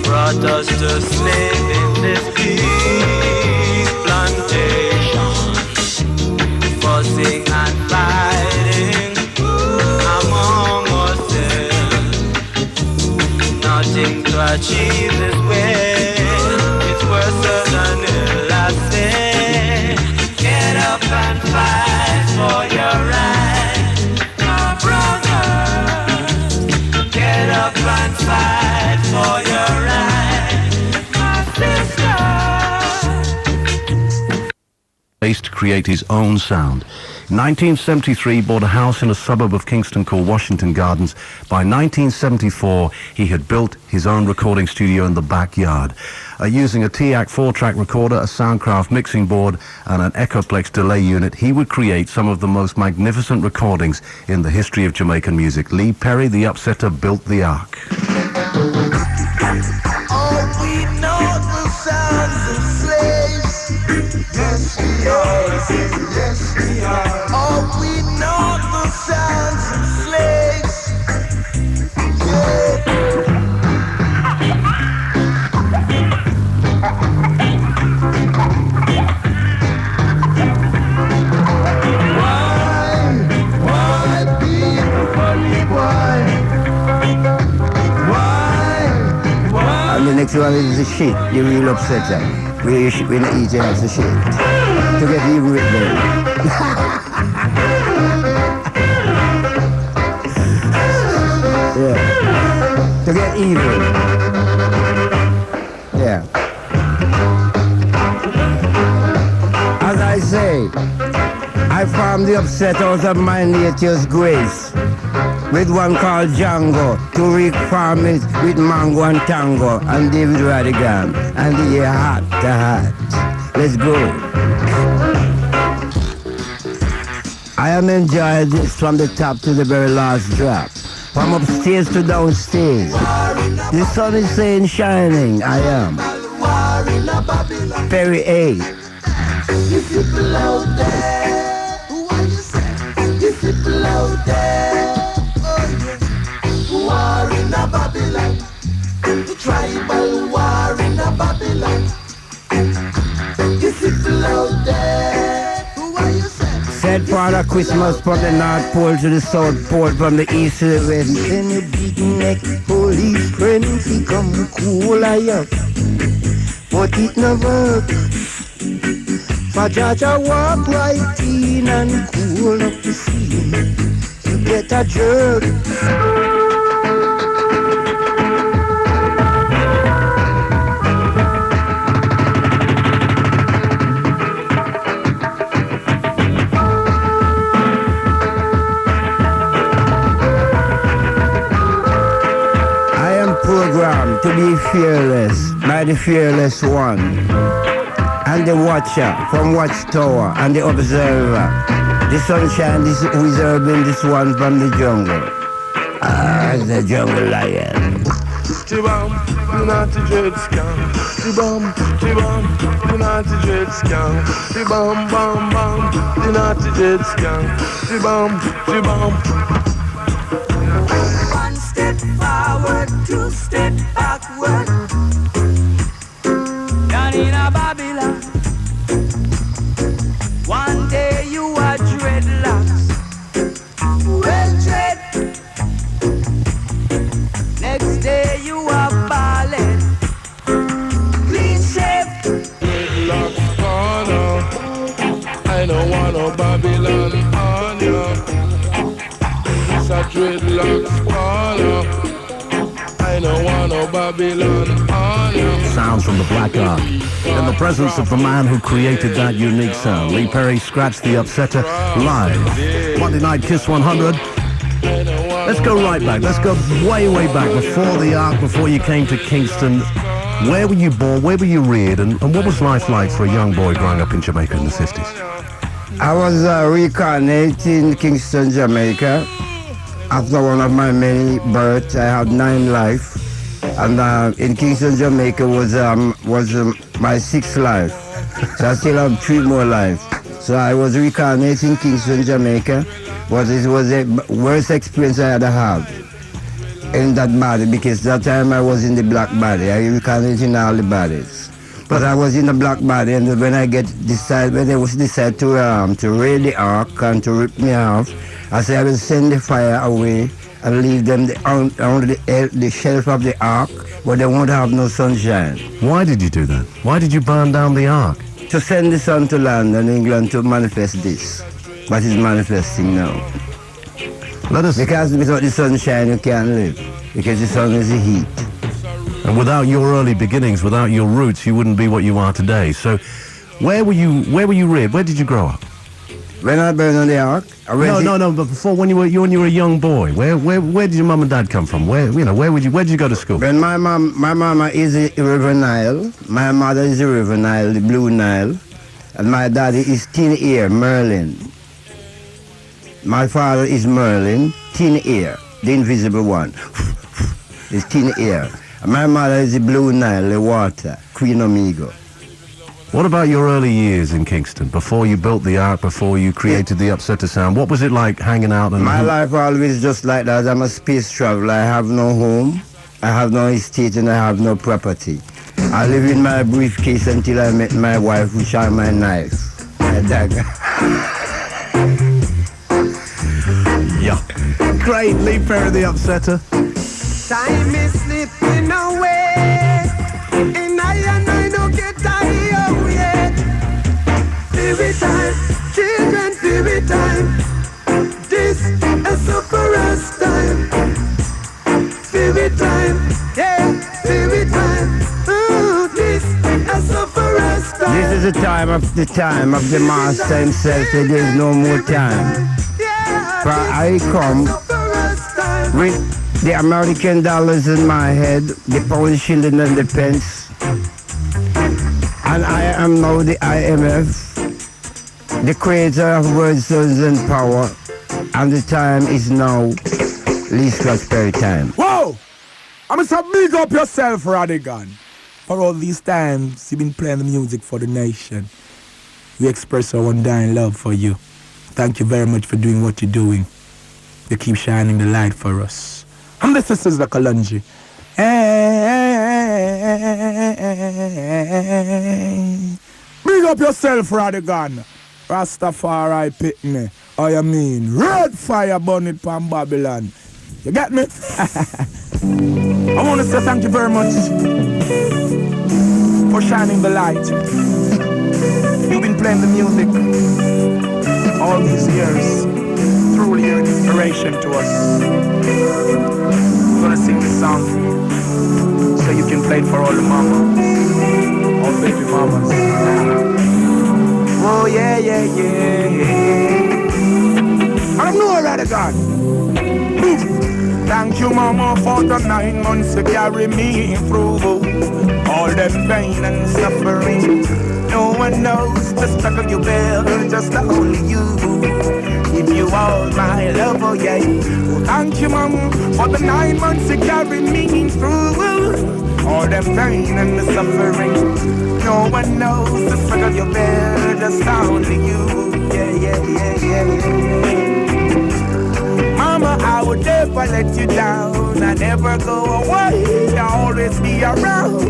brought us to slave in this big plantation, fussing and fighting among ourselves. Nothing to achieve this way. It's worse than ill. I say, get up and fight for your right, my brothers. Get up and fight for your right, my sisters. To create his own sound. In 1973, bought a house in a suburb of Kingston called Washington Gardens. By 1974, he had built his own recording studio in the backyard. Using a TAC 4-track recorder, a Soundcraft mixing board, and an Echoplex delay unit, he would create some of the most magnificent recordings in the history of Jamaican music. Lee Perry, the Upsetter, built the Ark. All we know the sounds of slaves. Yes, we are. Yes, we are. All we know the sounds of slaves. Yeah. Why people funny? Why? And the next one is the shit, the real upsetter. Where you shit when you eat it, the shit. To get even with them. Yeah. To get even. Yeah. As I say, I formed the upset out of my nature's grace. With one called Django, to reform it with Mango and Tango, and David Rodigan, and the year Heart to Heart. Let's go. I am enjoying this from the top to the very last drop. From upstairs to downstairs. The sun is saying shining, I am. Perry A. You people out there, what you say? You people out there, oh yeah. War in a Babylon, the tribal war in a Babylon. You people out there, what you say? Said Father Christmas from the North Pole to the South Pole, from the East to the West. Then you big neck police friends, he come cool I up, but it no work. For Jaja walk right in and cool up the scene. You get a jerk. I am programmed to be fearless by the fearless one. And the watcher from Watchtower, and the observer. The sunshine is reserving this one from the jungle. Ah, the jungle lion. Chibam, the naughty dread scam. Chibam, chibam, the naughty dread scam. Chibam, bam, bam, the naughty dread scam. Chibam, chibam. One step forward, two step backward. Down in a Babylon. One day you are dreadlocks. Well dread. Next day you are ballad. Clean shave. Dreadlocks corner. I don't want no Babylon on ya. It's a dreadlocks corner. I don't want no Babylon on ya. Sounds from the Black Ark. In the presence of the man who created that unique sound, Lee Perry scratched the Upsetter live. Monday Night Kiss 100. Let's go right back. Let's go way, way back before the Ark, before you came to Kingston. Where were you born? Where were you reared? And what was life like for a young boy growing up in Jamaica in the 50s? I was reincarnated in Kingston, Jamaica. After one of my many births, I had 9 life. And in Kingston, Jamaica was my 6th life. So I still have 3 more lives. So I was reincarnated in Kingston, Jamaica. But it was the worst experience I had to have in that body, because that time I was in the black body. I reincarnated in all the bodies. But I was in the black body, and when when they decide to raid the ark and to rip me off, I said I will send the fire away and leave them on the shelf of the ark, but they won't have no sunshine. Why did you do that? Why did you burn down the ark? To send the sun to land and England to manifest this, what is manifesting now. Because without the sunshine you can't live, because the sun is the heat. And without your early beginnings, without your roots, you wouldn't be what you are today. So, where were you reared? Where did you grow up? When I burned on the ark? No. But before, when you were a young boy, where did your mum and dad come from? Where did you go to school? When my mama is the River Nile, my mother is the River Nile, the Blue Nile, and my daddy is Tin Ear, Merlin. My father is Merlin, Tin Ear, the invisible one. Is Tin Ear. And my mother is the Blue Nile, the water, Queen Amigo. What about your early years in Kingston, before you built the ark, before you created the Upsetter sound? What was it like hanging out? My life always just like that. I'm a space traveler. I have no home, I have no estate, and I have no property. I live in my briefcase until I met my wife, which are my knife, my dagger. Yeah. Great, Lee Perry, the Upsetter. Time is slipping away, and I don't get tired yet. Every time, children, every time, this is a for us time. Every time, yeah, every time, this is a for us time. This is the time of the master himself, so there is no more time. For I come with the American dollars in my head, the pound shilling and the pence. And I am now the IMF, the creator of words, sons, and power. And the time is now least prosperity time. Whoa! I'm going to big up yourself, Rodigan. For all these times you've been playing the music for the nation. We express our undying love for you. Thank you very much for doing what you're doing. You keep shining the light for us. And this is the Kalunji. Big up yourself, Rodigan. Rastafari Pitney. Oh, you mean red fire burn it from Babylon. You get me? I want to say thank you very much for shining the light. You've been playing the music all these years. Truly you're an inspiration to us. I'm gonna sing this song so you can play it for all the mamas, all baby mamas. Oh yeah, yeah, yeah, yeah. I don't know already, God. Thank you, mama, for the 9 months to carry me through all that pain and suffering. No one knows the struggle you bear, just only you. Give you all my love, oh yeah. Oh, thank you, mama, for the 9 months to carry me through all that pain and the suffering. No one knows the struggle you bear, just only you. Yeah, yeah, yeah, yeah, yeah. Mama, I would never let you down. I never go away, I'll always be around.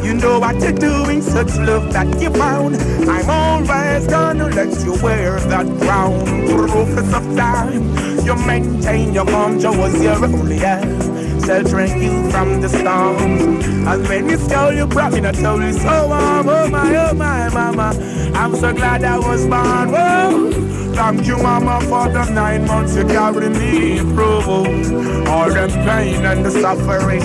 You know what you're doing, such love that you found. I'm always gonna let you wear that crown. Through the rufus of time, you maintain your calm, Joe was your only hand, sheltering you from the storm. And when you stole, you brought me not only so warm. Oh my, mama, I'm so glad I was born. Whoa. Thank you, mama, for the 9 months you carried me through all the pain and the suffering.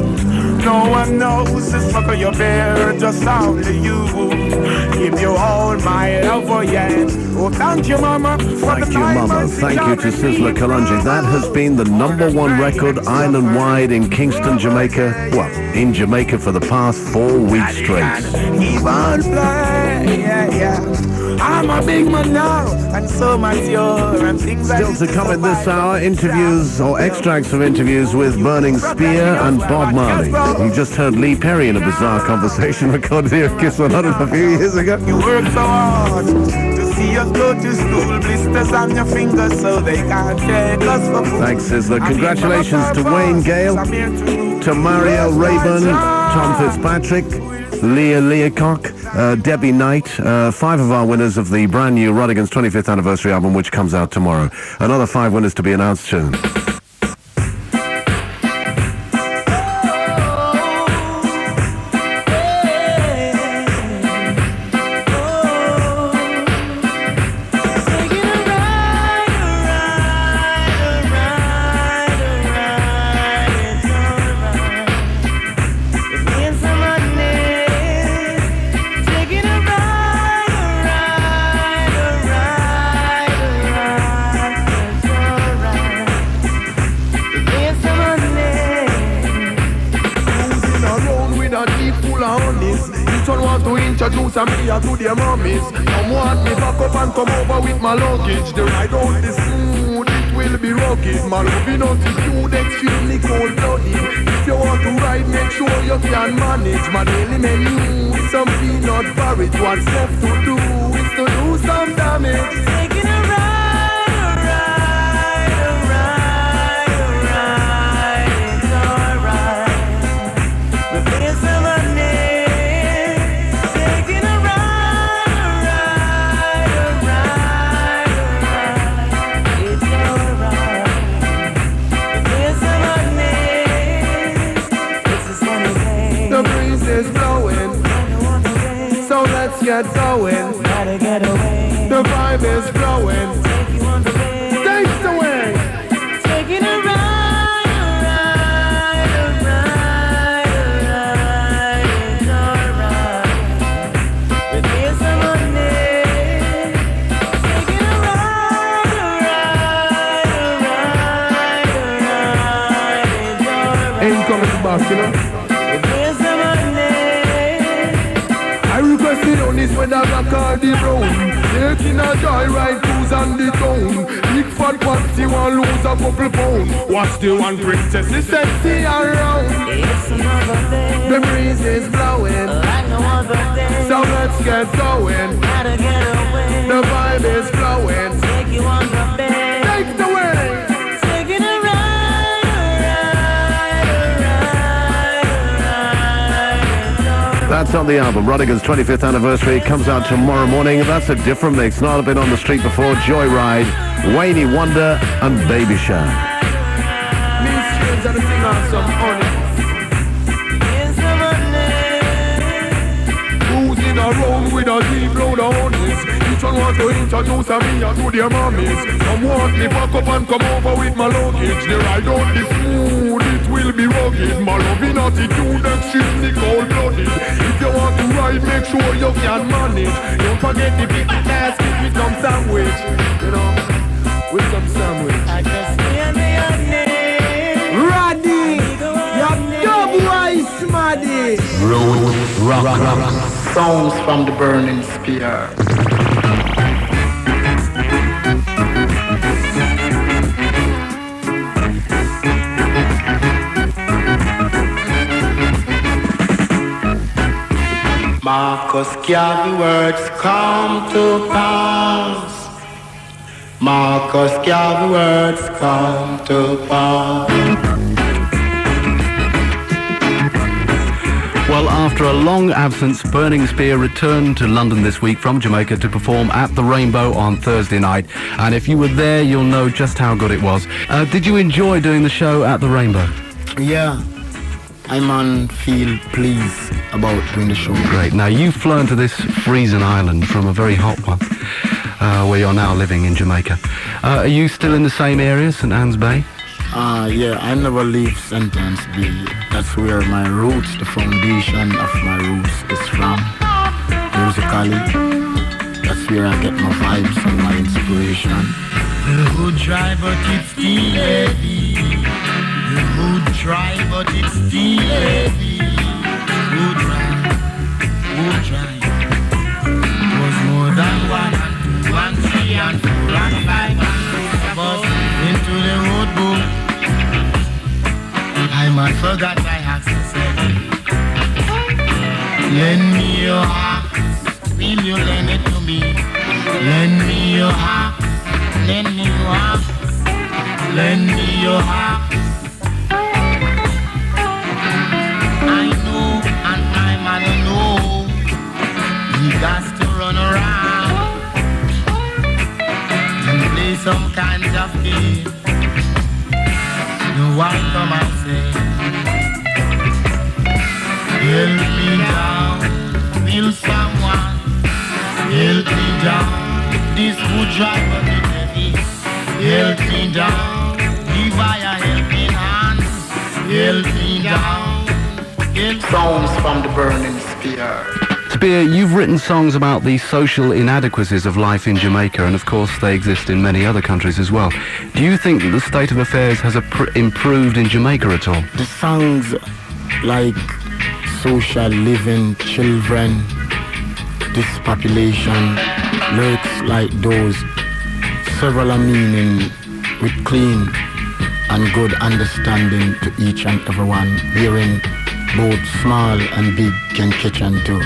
No one knows the struggle you bear, just only you. Give you all my love, oh yeah. Oh, thank you, mama, for the 9 months you Thank you to Sizzler Kalunji. That has been the #1 record island-wide in Kingston, Jamaica. Well, in Jamaica for the past 4 weeks straight. Keep on flying, yeah. I'm a big man now, and so much you're, and things Still to come in this hour, interviews or extracts of interviews with Burning Spear and Bob Marley. You just heard Lee Perry in a bizarre conversation recorded here at Kiss 100 a few years ago. You work so hard to see us go to school, blisters on your fingers so they can't take us for fools. Thanks, Sizzler. Congratulations to Wayne Gale, to Mario Rayburn, Tom Fitzpatrick, Leah Leacock, Debbie Knight, 5 of our winners of the brand new Rodigan's 25th anniversary album, which comes out tomorrow. Another 5 winners to be announced soon. Introduce me to their mummies. Come want me back up and come over with my luggage. The ride out is smooth, it will be rugged. My loving altitude extremely cold-blooded. If you want to ride, make sure you can manage. My daily menu is some peanut porridge. What's left to do is to do some damage. Taking a get going. Gotta get away. The vibe is flowing. Take you on the way. Takes the way. Taking a ride, it's alright. With me and some money. Taking a ride, it's alright. Ain't coming back, you know. On this when I rock all the brown. Taking a joyride cruise on the town. Big fat party want lose a couple pound. Watch the one princess is sexy around. It's another day. The breeze is blowing like no other day. So let's get going. Gotta get away. The vibe is flowing. Take you on the bed. Take the way. Taking a That's on the album, Rodigan's 25th anniversary. It comes out tomorrow morning. That's a different mix. Not been on the street before. Joyride, Wayne Wonder, and Baby Shark. Cruising around with a deep load of honeys. Each one want to introduce me to their mummies. Some want me back up and come over with my luggage. The ride out the smooth, it will be rugged. My loving attitude extremely cold-blooded. If you want to ride, make sure you can manage. Don't forget the big basket with some sandwich. You know, with some sandwich. I just hear the name. Roddy, your dub voice, Maddy. Rock. Songs from the burning spear. Marcus Garvey words come to pass. Marcus Garvey words come to pass. Well, after a long absence, Burning Spear returned to London this week from Jamaica to perform at the Rainbow on Thursday night. And if you were there, you'll know just how good it was. Did you enjoy doing the show at the Rainbow? Yeah, I'm feel pleased about doing the show. Great. Now, you've flown to this freezing island from a very hot one, where you're now living in Jamaica. Are you still in the same area, St. Anne's Bay? Yeah, I never leave St. Anne's Bay. That's where my roots, the foundation of my roots is from. Musically, that's where I get my vibes and my inspiration. The hood dry, but it's still heavy. The hood dry, but it's still heavy. Hood dry. Was more than 1 and 2 and 3 and 4 and 5 and 6 bus into the road book. I might forgot I have to say. Lend me your heart, will you lend it to me? Lend me your heart, lend me your heart, lend me your heart. I know and my mother know he got to run around and play some kinds of game. No one come and say, help me down, will someone help me down? This would drive me heavy. Help me down, give I a helping hand. Help me down. Songs from the burning spear. Spear, you've written songs about the social inadequacies of life in Jamaica, and of course they exist in many other countries as well. Do you think that the state of affairs has improved in Jamaica at all? The songs like social living, children, this population, lyrics like those, several are meaning with clean and good understanding to each and everyone, wherein both small and big can catch on to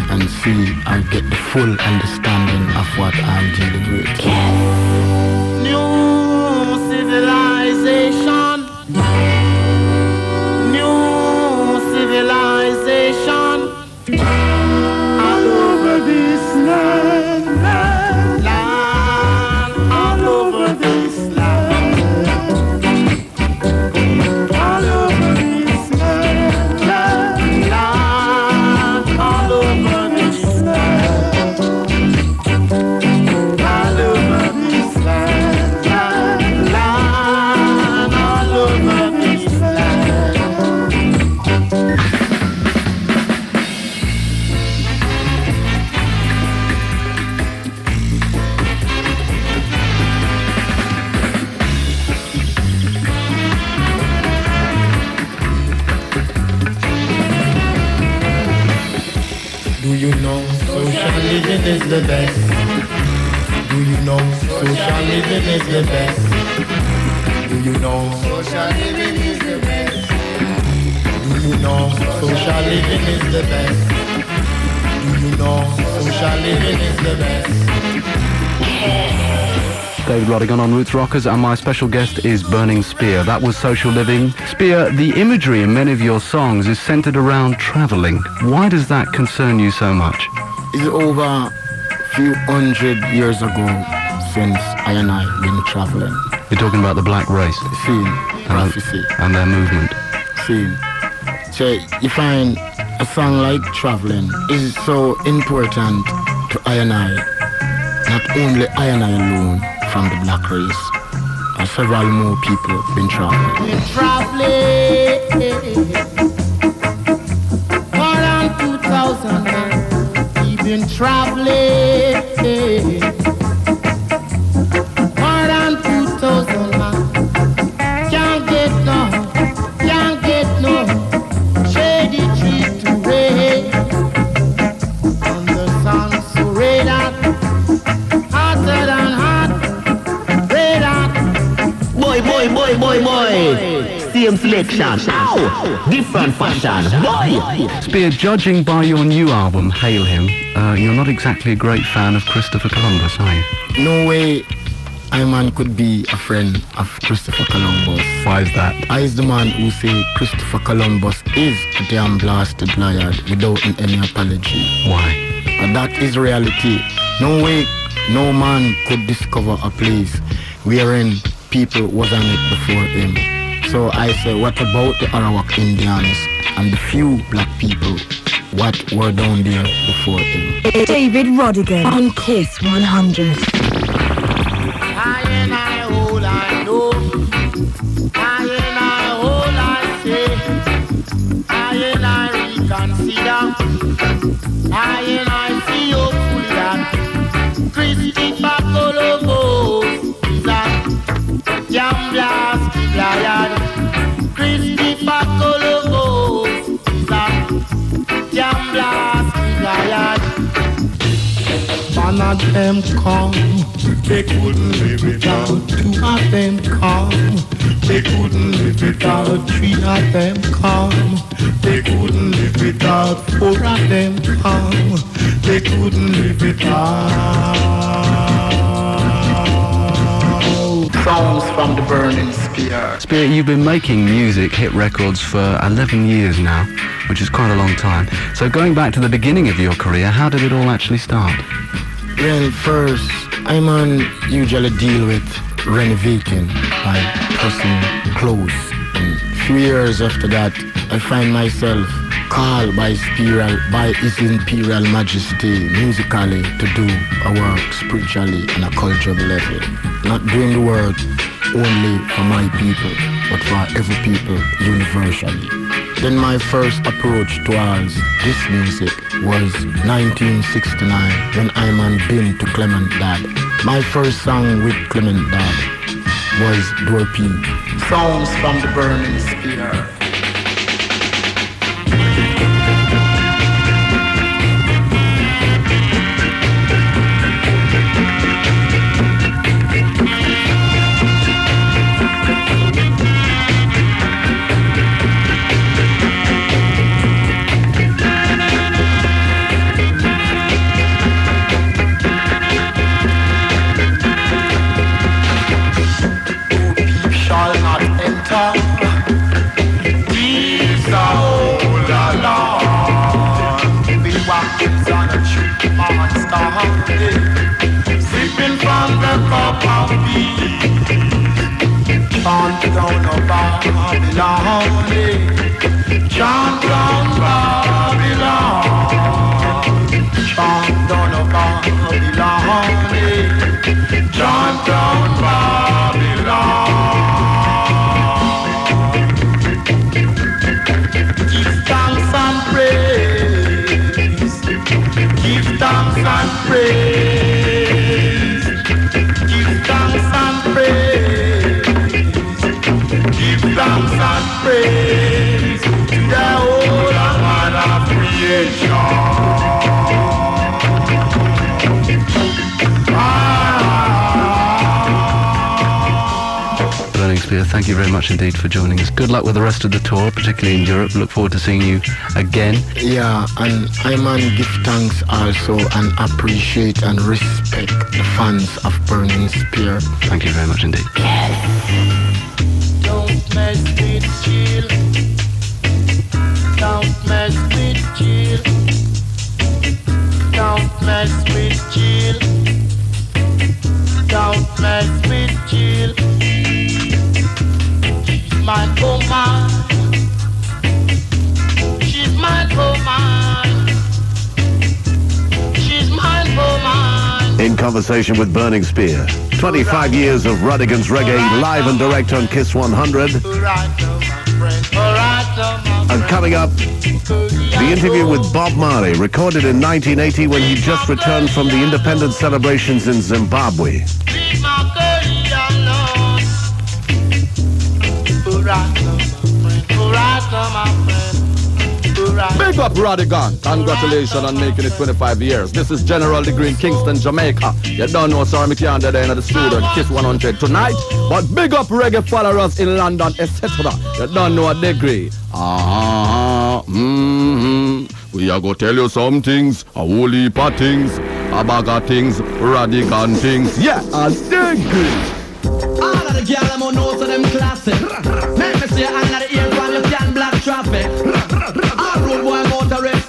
and see and get the full understanding of what I'm dealing with. New civilization, new civilization, all over this land, all over this land, all over this land, all over this land, all over this land, all over this land. Do you know social living is the best? Do you know social living is the best? Do you know social living is the best? Do you know social living is the best? Do you know social living is the best? David Rodigan on Roots Rockers, and my special guest is Burning Spear. That was Social Living. Spear, the imagery in many of your songs is centered around traveling. Why does that concern you so much? It's over a few hundred years ago since I and I been traveling. You're talking about the black race? Scene, prophecy. And their movement. Scene. So you find a song like Traveling is so important to I and I. Not only I and I alone from the black race, and several more people been traveling. Been traveling more than 2,000 years. We've been traveling more than 2,000 miles. Can't get no shady tree to raise. And the sun so radiant, hotter than hot, radiant. Boy. Same selection. Ow! Different fashion. Boy! Spear, judging by your new album, Hail Him, you're not exactly a great fan of Christopher Columbus, are you? No way I man could be a friend of Christopher Columbus. Why is that? I is the man who say Christopher Columbus is a damn blasted liar without any apology. Why? And that is reality. No way no man could discover a place wherein people was on it before him. So I say, what about the Arawak Indians and the few black people what were down there before him? David Rodigan on Kiss 100. I and I all I know, I and I all I say, I and I reconsider, I and I see hopefully that Christopher Columbus is a gambler's liar. Christopher Columbus is a gambler's liar. One of them come, they couldn't live without. Two of them come, they couldn't live without. Three of them come, they couldn't live without. Four of them come, they couldn't live without. Songs from the burning spear. Spirit, you've been making music, hit records for 11 years now, which is quite a long time. So going back to the beginning of your career, how did it all actually start? Well, first, I'm usually deal with renovating by pressing clothes. And 3 years after that, I find myself called by His Imperial Majesty musically to do a work spiritually on a cultural level. Not doing the work only for my people, but for every people universally. Then my first approach towards this music was 1969 when I'm been to Clement Dad. My first song with Clement Dad was Door P. Songs from the burning spear. Sipping from the cup of peace, chant down of Babylon, chant down Babylon, chant down of Babylon, chant down Babylon. Give thanks and praise, give thanks and praise, give thanks and praise, give thanks and praise to the whole man of creation. Burning Spear, thank you very much indeed for joining us. Good luck with the rest of the tour, particularly in Europe. Look forward to seeing you again. Yeah, and I'm give thanks also and appreciate and respect the fans of Burning Spear. Thank you very much indeed. Don't mess with chill. Don't mess with chill. Don't mess with chill. Don't mess with chill. She's my woman. She's my woman. She's my woman. In conversation with Burning Spear. 25 years of Rodigan's reggae live and direct on Kiss 100. And coming up, the interview with Bob Marley, recorded in 1980 when he just returned from the independence celebrations in Zimbabwe. Big up Rodigan. Congratulations on making it 25 years. This is General Degree in Kingston, Jamaica. You don't know, sorry, me can't dead in the studio Kiss 100 tonight. But big up reggae followers in London, etc. You don't know a degree. We are going to tell you some things, a whole heap of things, a bag of things, Rodigan things. Yeah, a degree. All of the girls I'm on notes of them classic. Make me see all of the ears while you can block traffic. All road boy go to rest.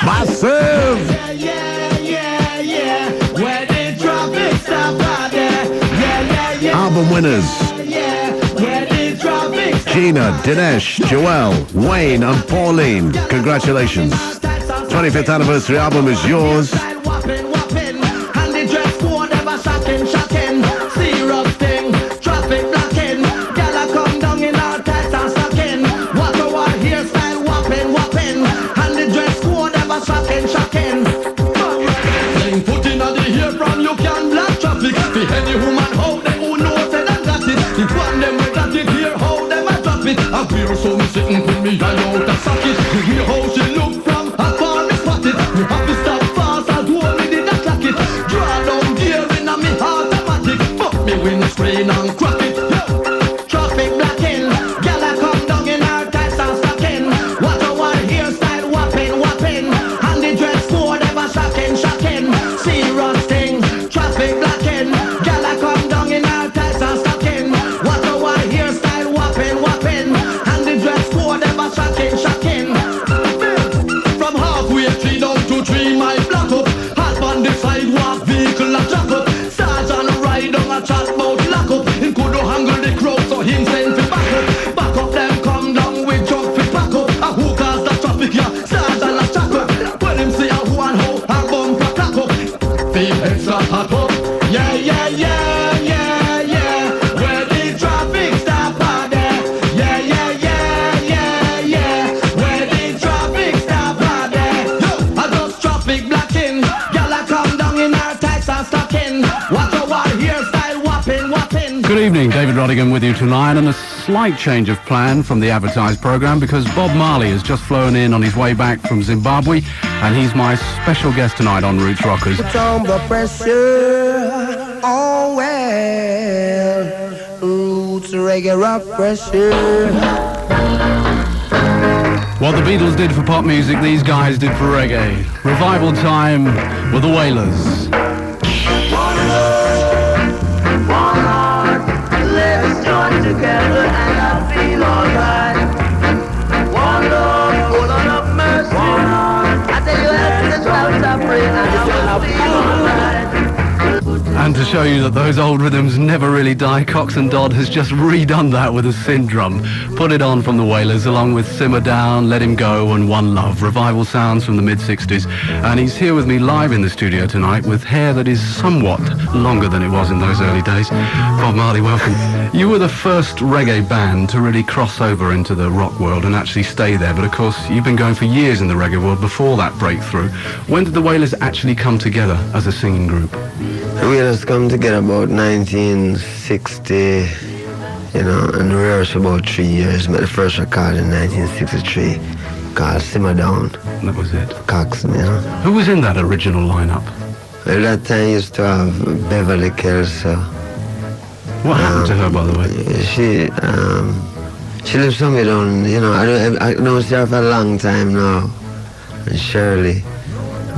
Massive! Yeah. Where the traffic stop out there. Yeah. Album winners. Where the traffic stop. Gina, Dinesh, Joelle, Wayne and Pauline. Congratulations. 25th anniversary album is yours. Whopping. And the dress code ever shocking. Serious thing. Traffic blocking. Gala come down in our tights and stocking. What a hairstyle whopping. And the dress code ever shocking. Then put in the hair from you can block traffic. For any woman how they who knows they done got it. If one them with that it here how them a drop it. I feel so me sitting put me eye out a socket. You hear how she look from afar me spot it. You have to stop fast and hold me did not clock it. Draw down gear in a me automatic. Fuck me windscreen and crack it. Traffic blocking. Gala come down in our tights and stocking. What a hairstyle whopping. And the dress code ever shocking. Serious thing. Traffic blocking. Gala come down in our Good evening, David Rodigan with you tonight, and a slight change of plan from the advertised programme because Bob Marley has just flown in on his way back from Zimbabwe, and he's my special guest tonight on Roots Rockers. Put on the pressure, oh well, Roots Reggae Rock pressure. What the Beatles did for pop music, these guys did for reggae. Revival time with the Wailers. Let's join together and I feel alright. One Lord, oh Lord of mercy. I tell you, help me to stop praying and I will feel alright. And to show you that those old rhythms never really die, Cox and Dodd has just redone that with a sin drum. Put it on from the Wailers along with Simmer Down, Let Him Go and One Love. Revival sounds from the mid-60s. And he's here with me live in the studio tonight with hair that is somewhat longer than it was in those early days. Bob Marley, welcome. You were the first reggae band to really cross over into the rock world and actually stay there. But of course, you've been going for years in the reggae world before that breakthrough. When did the Wailers actually come together as a singing group? The Wailers come together about 1960, you know, and rehearsed about 3 years. Made the first record in 1963 called Simmer Down. That was it. Cox, you know. Who was in that original lineup? At that time used to have Beverly Kelso. What happened to her, by the way? She lives somewhere down, you know, I know her for a long time now. And Shirley,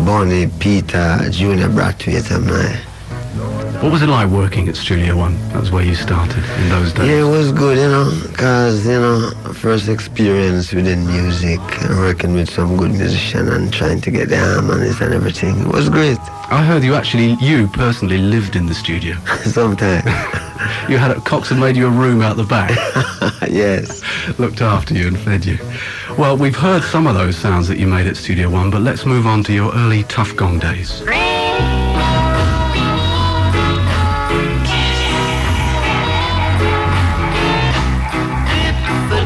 Bonnie, Peter, Junior Brathwaite and I. What was it like working at Studio One? That was where you started in those days. Yeah, it was good, you know, because, you know, first experience within music and working with some good musician and trying to get the harmonies and everything. It was great. I heard you personally lived in the studio. Sometimes. Cox had made you a room out the back. Yes. Looked after you and fed you. Well, we've heard some of those sounds that you made at Studio One, but let's move on to your early Tough Gong days.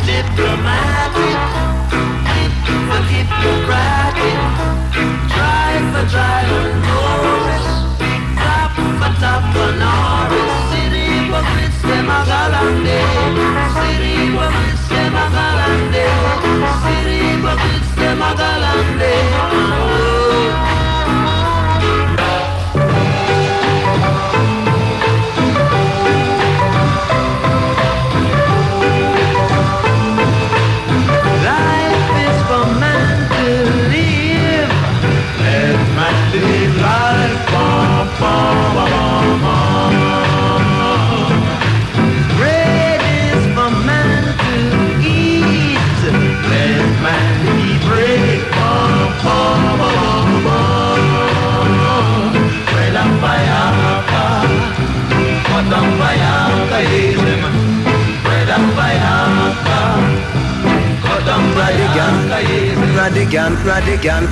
Diplomatic, hippocratic, try for Norris, top for Norris, city hypocrites, them a galande, city hypocrites, them a galande, city hypocrites, them a galande. Bread is for man to eat. Let man eat bread. Well, I'm bayaka. What I'm bayaka is him. Bread I'm bayaka. What I'm bayaka is him. Rodigan.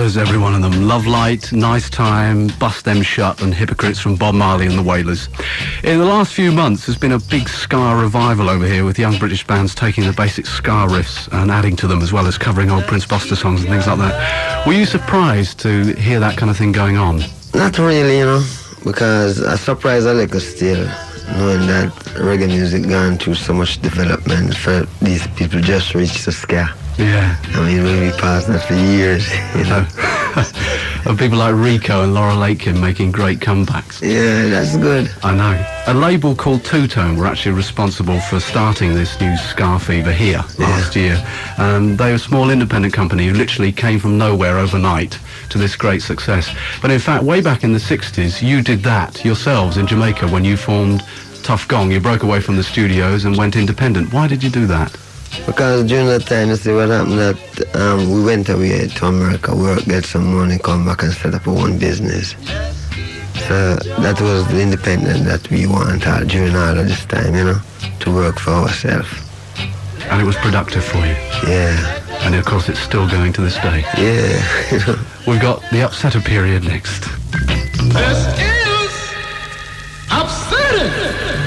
There's every one of them. Love Light, Nice Time, Bust Them Shut, and Hypocrites from Bob Marley and the Wailers. In the last few months, there's been a big ska revival over here with young British bands taking the basic ska riffs and adding to them, as well as covering old Prince Buster songs and things like that. Were you surprised to hear that kind of thing going on? Not really, you know, because I surprised a little still, knowing that reggae music gone through so much development for these people just reach the ska. Yeah. I mean, we've been past that for years, you know. And people like Rico and Laura Lakekin making great comebacks. Yeah, that's good. I know. A label called Two Tone were actually responsible for starting this new ska fever here last year. They were a small independent company who literally came from nowhere overnight to this great success. But in fact, way back in the 60s, you did that yourselves in Jamaica when you formed Tough Gong. You broke away from the studios and went independent. Why did you do that? Because during that time, you see what happened, that we went away to America, work, get some money, come back and set up our own business. So that was the independent that we wanted during all of this time, you know, to work for ourselves. And it was productive for you? Yeah. And of course it's still going to this day? Yeah. We've got the Upsetter period next. This is Upsetting!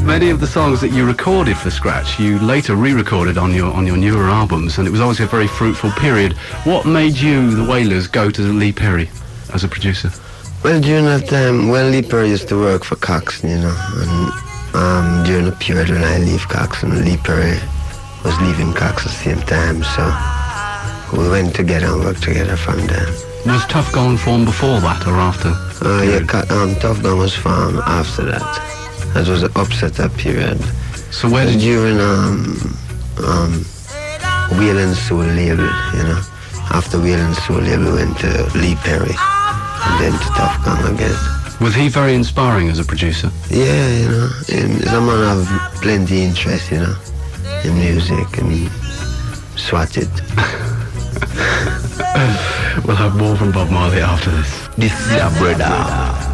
Many of the songs that you recorded for Scratch, you later re-recorded on your newer albums, and it was always a very fruitful period. What made you, the Wailers, go to Lee Perry as a producer? Well, during that time, Lee Perry used to work for Coxsone, you know, and during the period when I leave Coxsone, Lee Perry was leaving Coxsone at the same time, so we went together and worked together from then. Was Tough Gong formed before that or after? Tough Gong was formed after that. That was the Upsetter period. So where did during Wailer and Soul label, you know. After Wailer and Soul label, we went to Lee Perry and then to Tough Gong again. Was he very inspiring as a producer? Yeah, you know, he's a man of plenty interest, you know, in music and swat it. We'll have more from Bob Marley after this. This is your brother.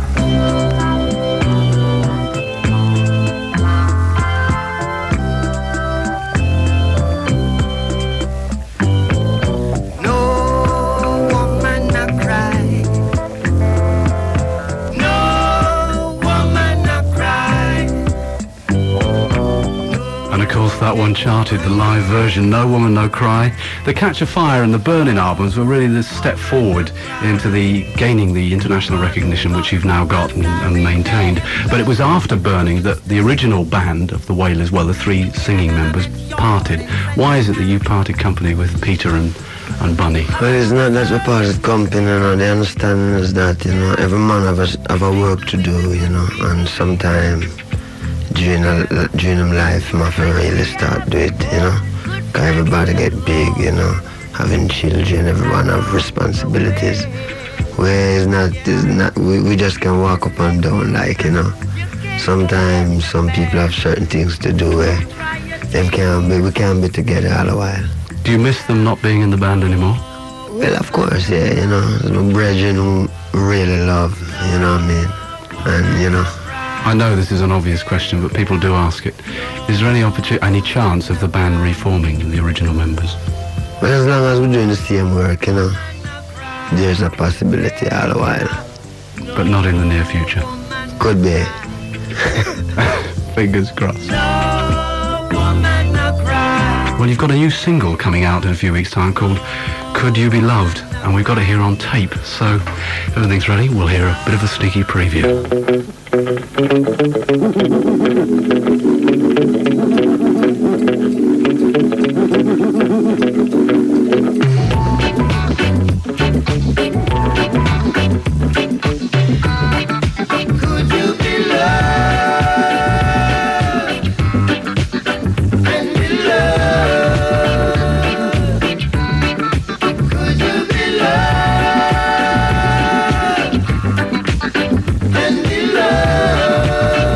That one charted, the live version, No Woman, No Cry. The Catch a Fire and the Burning albums were really the step forward into gaining the international recognition which you've now got and maintained. But it was after Burning that the original band of the Wailers, well, the three singing members, parted. Why is it that you parted company with Peter and Bunny? Well, it's not that we parted company, you know. The understanding is that, you know, every man have a work to do, you know, and sometimes during them life, I have to really start do it, you know. Because everybody get big, you know. Having children, everyone have responsibilities. Where it's not, we just can walk up and down, like, you know. Sometimes some people have certain things to do where we can't be together all the while. Do you miss them not being in the band anymore? Well, of course, yeah, you know. It's my brethren who really love, you know what I mean? And, you know. I know this is an obvious question, but people do ask it. Is there any chance of the band reforming the original members? Well, as long as we're doing the same work, you know, there's a possibility all the while. But not in the near future? Could be. Fingers crossed. Well, you've got a new single coming out in a few weeks' time called Could You Be Loved? And we've got it here on tape. So if everything's ready, we'll hear a bit of a sneaky preview. Love.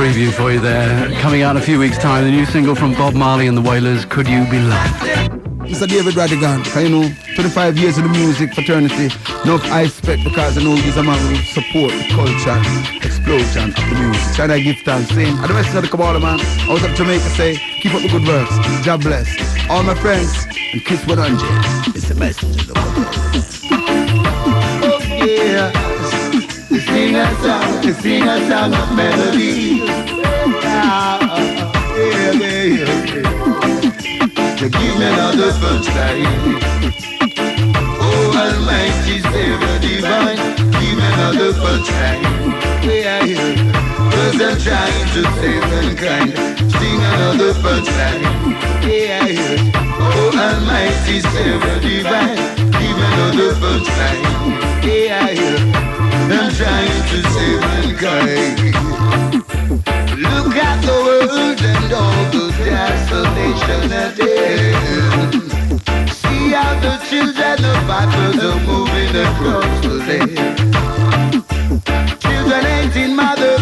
preview for you there. Coming out in a few weeks' time, the new single from Bob Marley and the Wailers, Could You Be Loved? Mr. David Rodigan, you know, 25 years in the music fraternity, no I expect because I know he's a man who support the culture, explosion of the music. And I give thanks, saying, and the rest of the Kabbalah man, out of Jamaica say, keep up the good works, God bless. All my friends, and Kiss 100. It's the message of the world. Oh yeah, sing a song of melody. To give me another punchline. Oh Almighty Savior Divine, give me another punchline. Cause I'm trying to save mankind. Sing another punchline. Oh Almighty Savior Divine, give me another punchline. I'm trying to save mankind. Look at the world and all the desolation at end. See how the children of vipers are moving across the land. Children ain't in mothers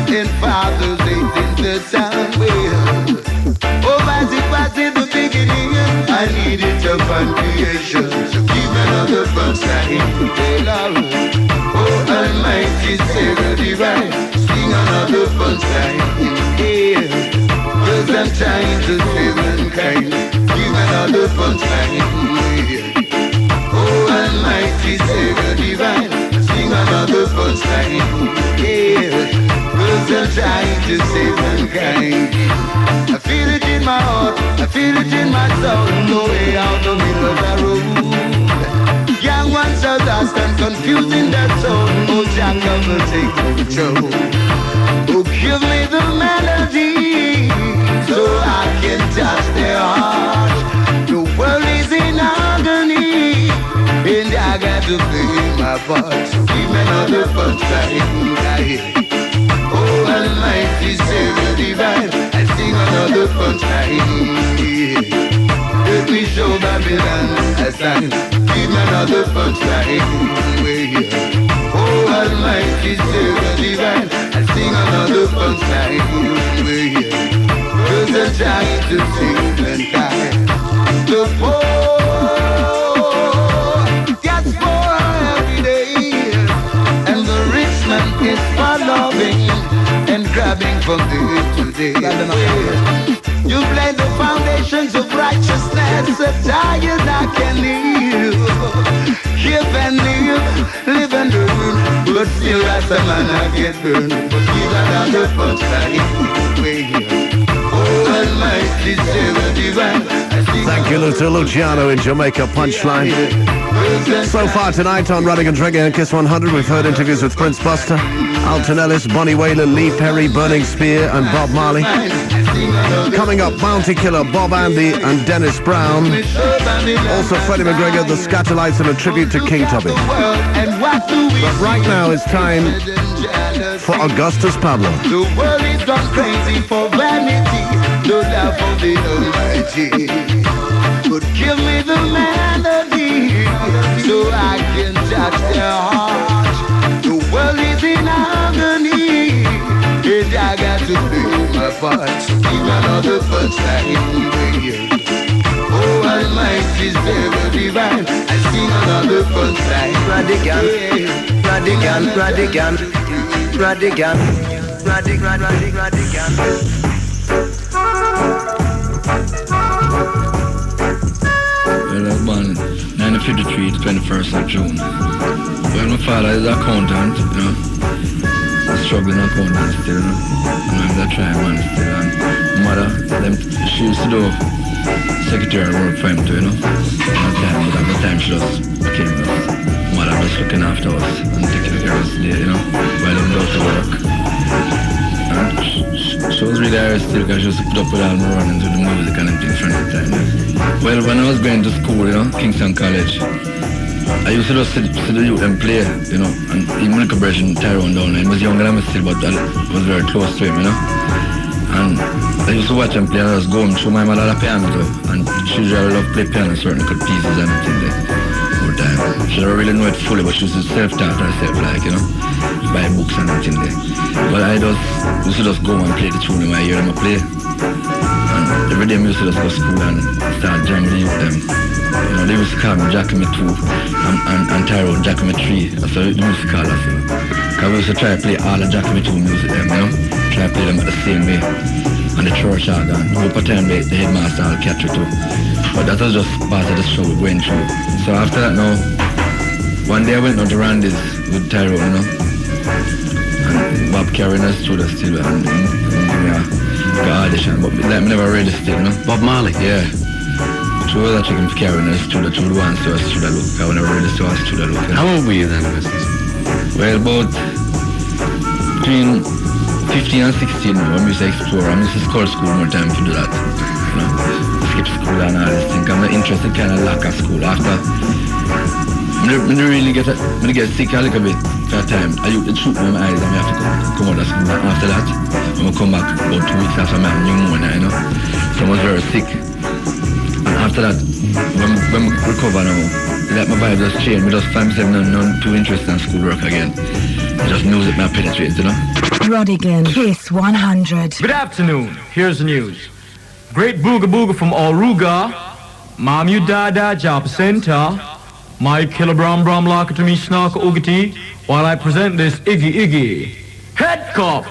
and fathers ain't in the town. Oh, as it was in the beginning, I needed to find creation. So give me another punchline. Oh, Almighty Savior Divine, sing another punchline. Cause I'm trying to save mankind. Give another punchline. Oh, Almighty Savior Divine, sing another punchline. Cause I'm trying to save mankind. I feel it in my heart, I feel it in my soul. No way out the middle of the road. Young ones are lost and confused in their soul. Oh, Jack, will take control. Oh, give me the melody so I can touch their heart. The world is in agony and I got to play my part. So give me another punchline. Oh, Almighty Savior Divine, I sing another punchline. Let me show Babylon a sign. Give me another punchline. Oh, Almighty Savior Divine, I sing another punchline. Cause I'm trying to sing mankind. The poor gets poorer every day, and the rich man is following and grabbing from day to day. You lay the foundations of righteousness, so tired I can live. Give and live and learn, but still as a man I get burned. But give another punchline. Oh, Almighty Savior Divine, Thank you to Luciano in Jamaica, Punchline. So far tonight on Rodigan's Reggae and Kiss 100, we've heard interviews with Prince Buster, Alton Ellis, Bonnie Wailer, Lee Perry, Burning Spear and Bob Marley. Coming up, Bounty Killer, Bob Andy and Dennis Brown. Also Freddie McGregor, the Scatterlights and a tribute to King Tubby. But right now it's time for Augustus Pablo. The world is gone crazy for vanity, no love for the Almighty. But give me the melody so I can touch their heart. The world is in agony and I got to play my part. So give another punchline. Oh, Almighty Savior Divine, I sing another punchline. Rodigan, Rodigan, Rodigan, Rodigan, Rodigan, Rodigan. Well, I was born 1953 to 21st of June. Well, my father is an accountant, you know. He's struggling accountant still, you know. And I'm that trying man still. And mother, she used to do secretary work for him too, you know. But at the time she just became us. Mother was looking after us and taking care of us there, you know, while I'm out to work. And she was really hard still because she used to put up with all my running to the music and things from that time. Well, when I was going to school, you know, Kingston College, I used to just sit the youth and play, you know, and even like a brush and Tyrone down there. He was younger than me still, but I was very close to him, you know. And I used to watch him play and I was going through my mother the piano too. And she usually loved to play piano, certain good pieces and everything there. Over time. She don't really know it fully, but she used to self-taught herself, like, you know, buy books and everything there. But I used to just go and play the tune in my ear and I play. And every day I used to just go to school and start jamming the youth them. You know, they used to call me Jackie Me 2 and Tyrone Jackie Me 3. That's what they used to call us, you know. Because we used to try to play all the Jackie Me 2 music them, you know. Try to play them the same way. And the church organ. Hope a time the headmaster will catch it too. But that was just part of the show we went through. So after that now, one day I went on to Randy's with Tyrone, you know. And Bob carrying us through the still and got audition. But like, me never read the still, you know. Bob Marley? Yeah. Through that chicken carrying us through the ones to us through the look. I never read the us through the look. How old were you then, business? Well, about between 15 and 16 now, I used to explore. I used to score school more time to do that. You know, skip school and all this thing. I'm not interested kind of lack of school. After, I really get sick a little bit that time. I used to shoot me in my eyes and I have to come out of school. After that, I'm going to come back about 2 weeks after my pneumonia, you know. So I was very sick. And after that, when I recover now, like my vibe just changed. I just find myself not too interested in school work again. Just music now penetrates, you know. Rodigan, Kiss 100. Good afternoon. Here's the news. Great booga booga from Auruga. Mamu Dada Job Center. My killer bram bram laka to me snark oogity while I present this Iggy Iggy. Head cop.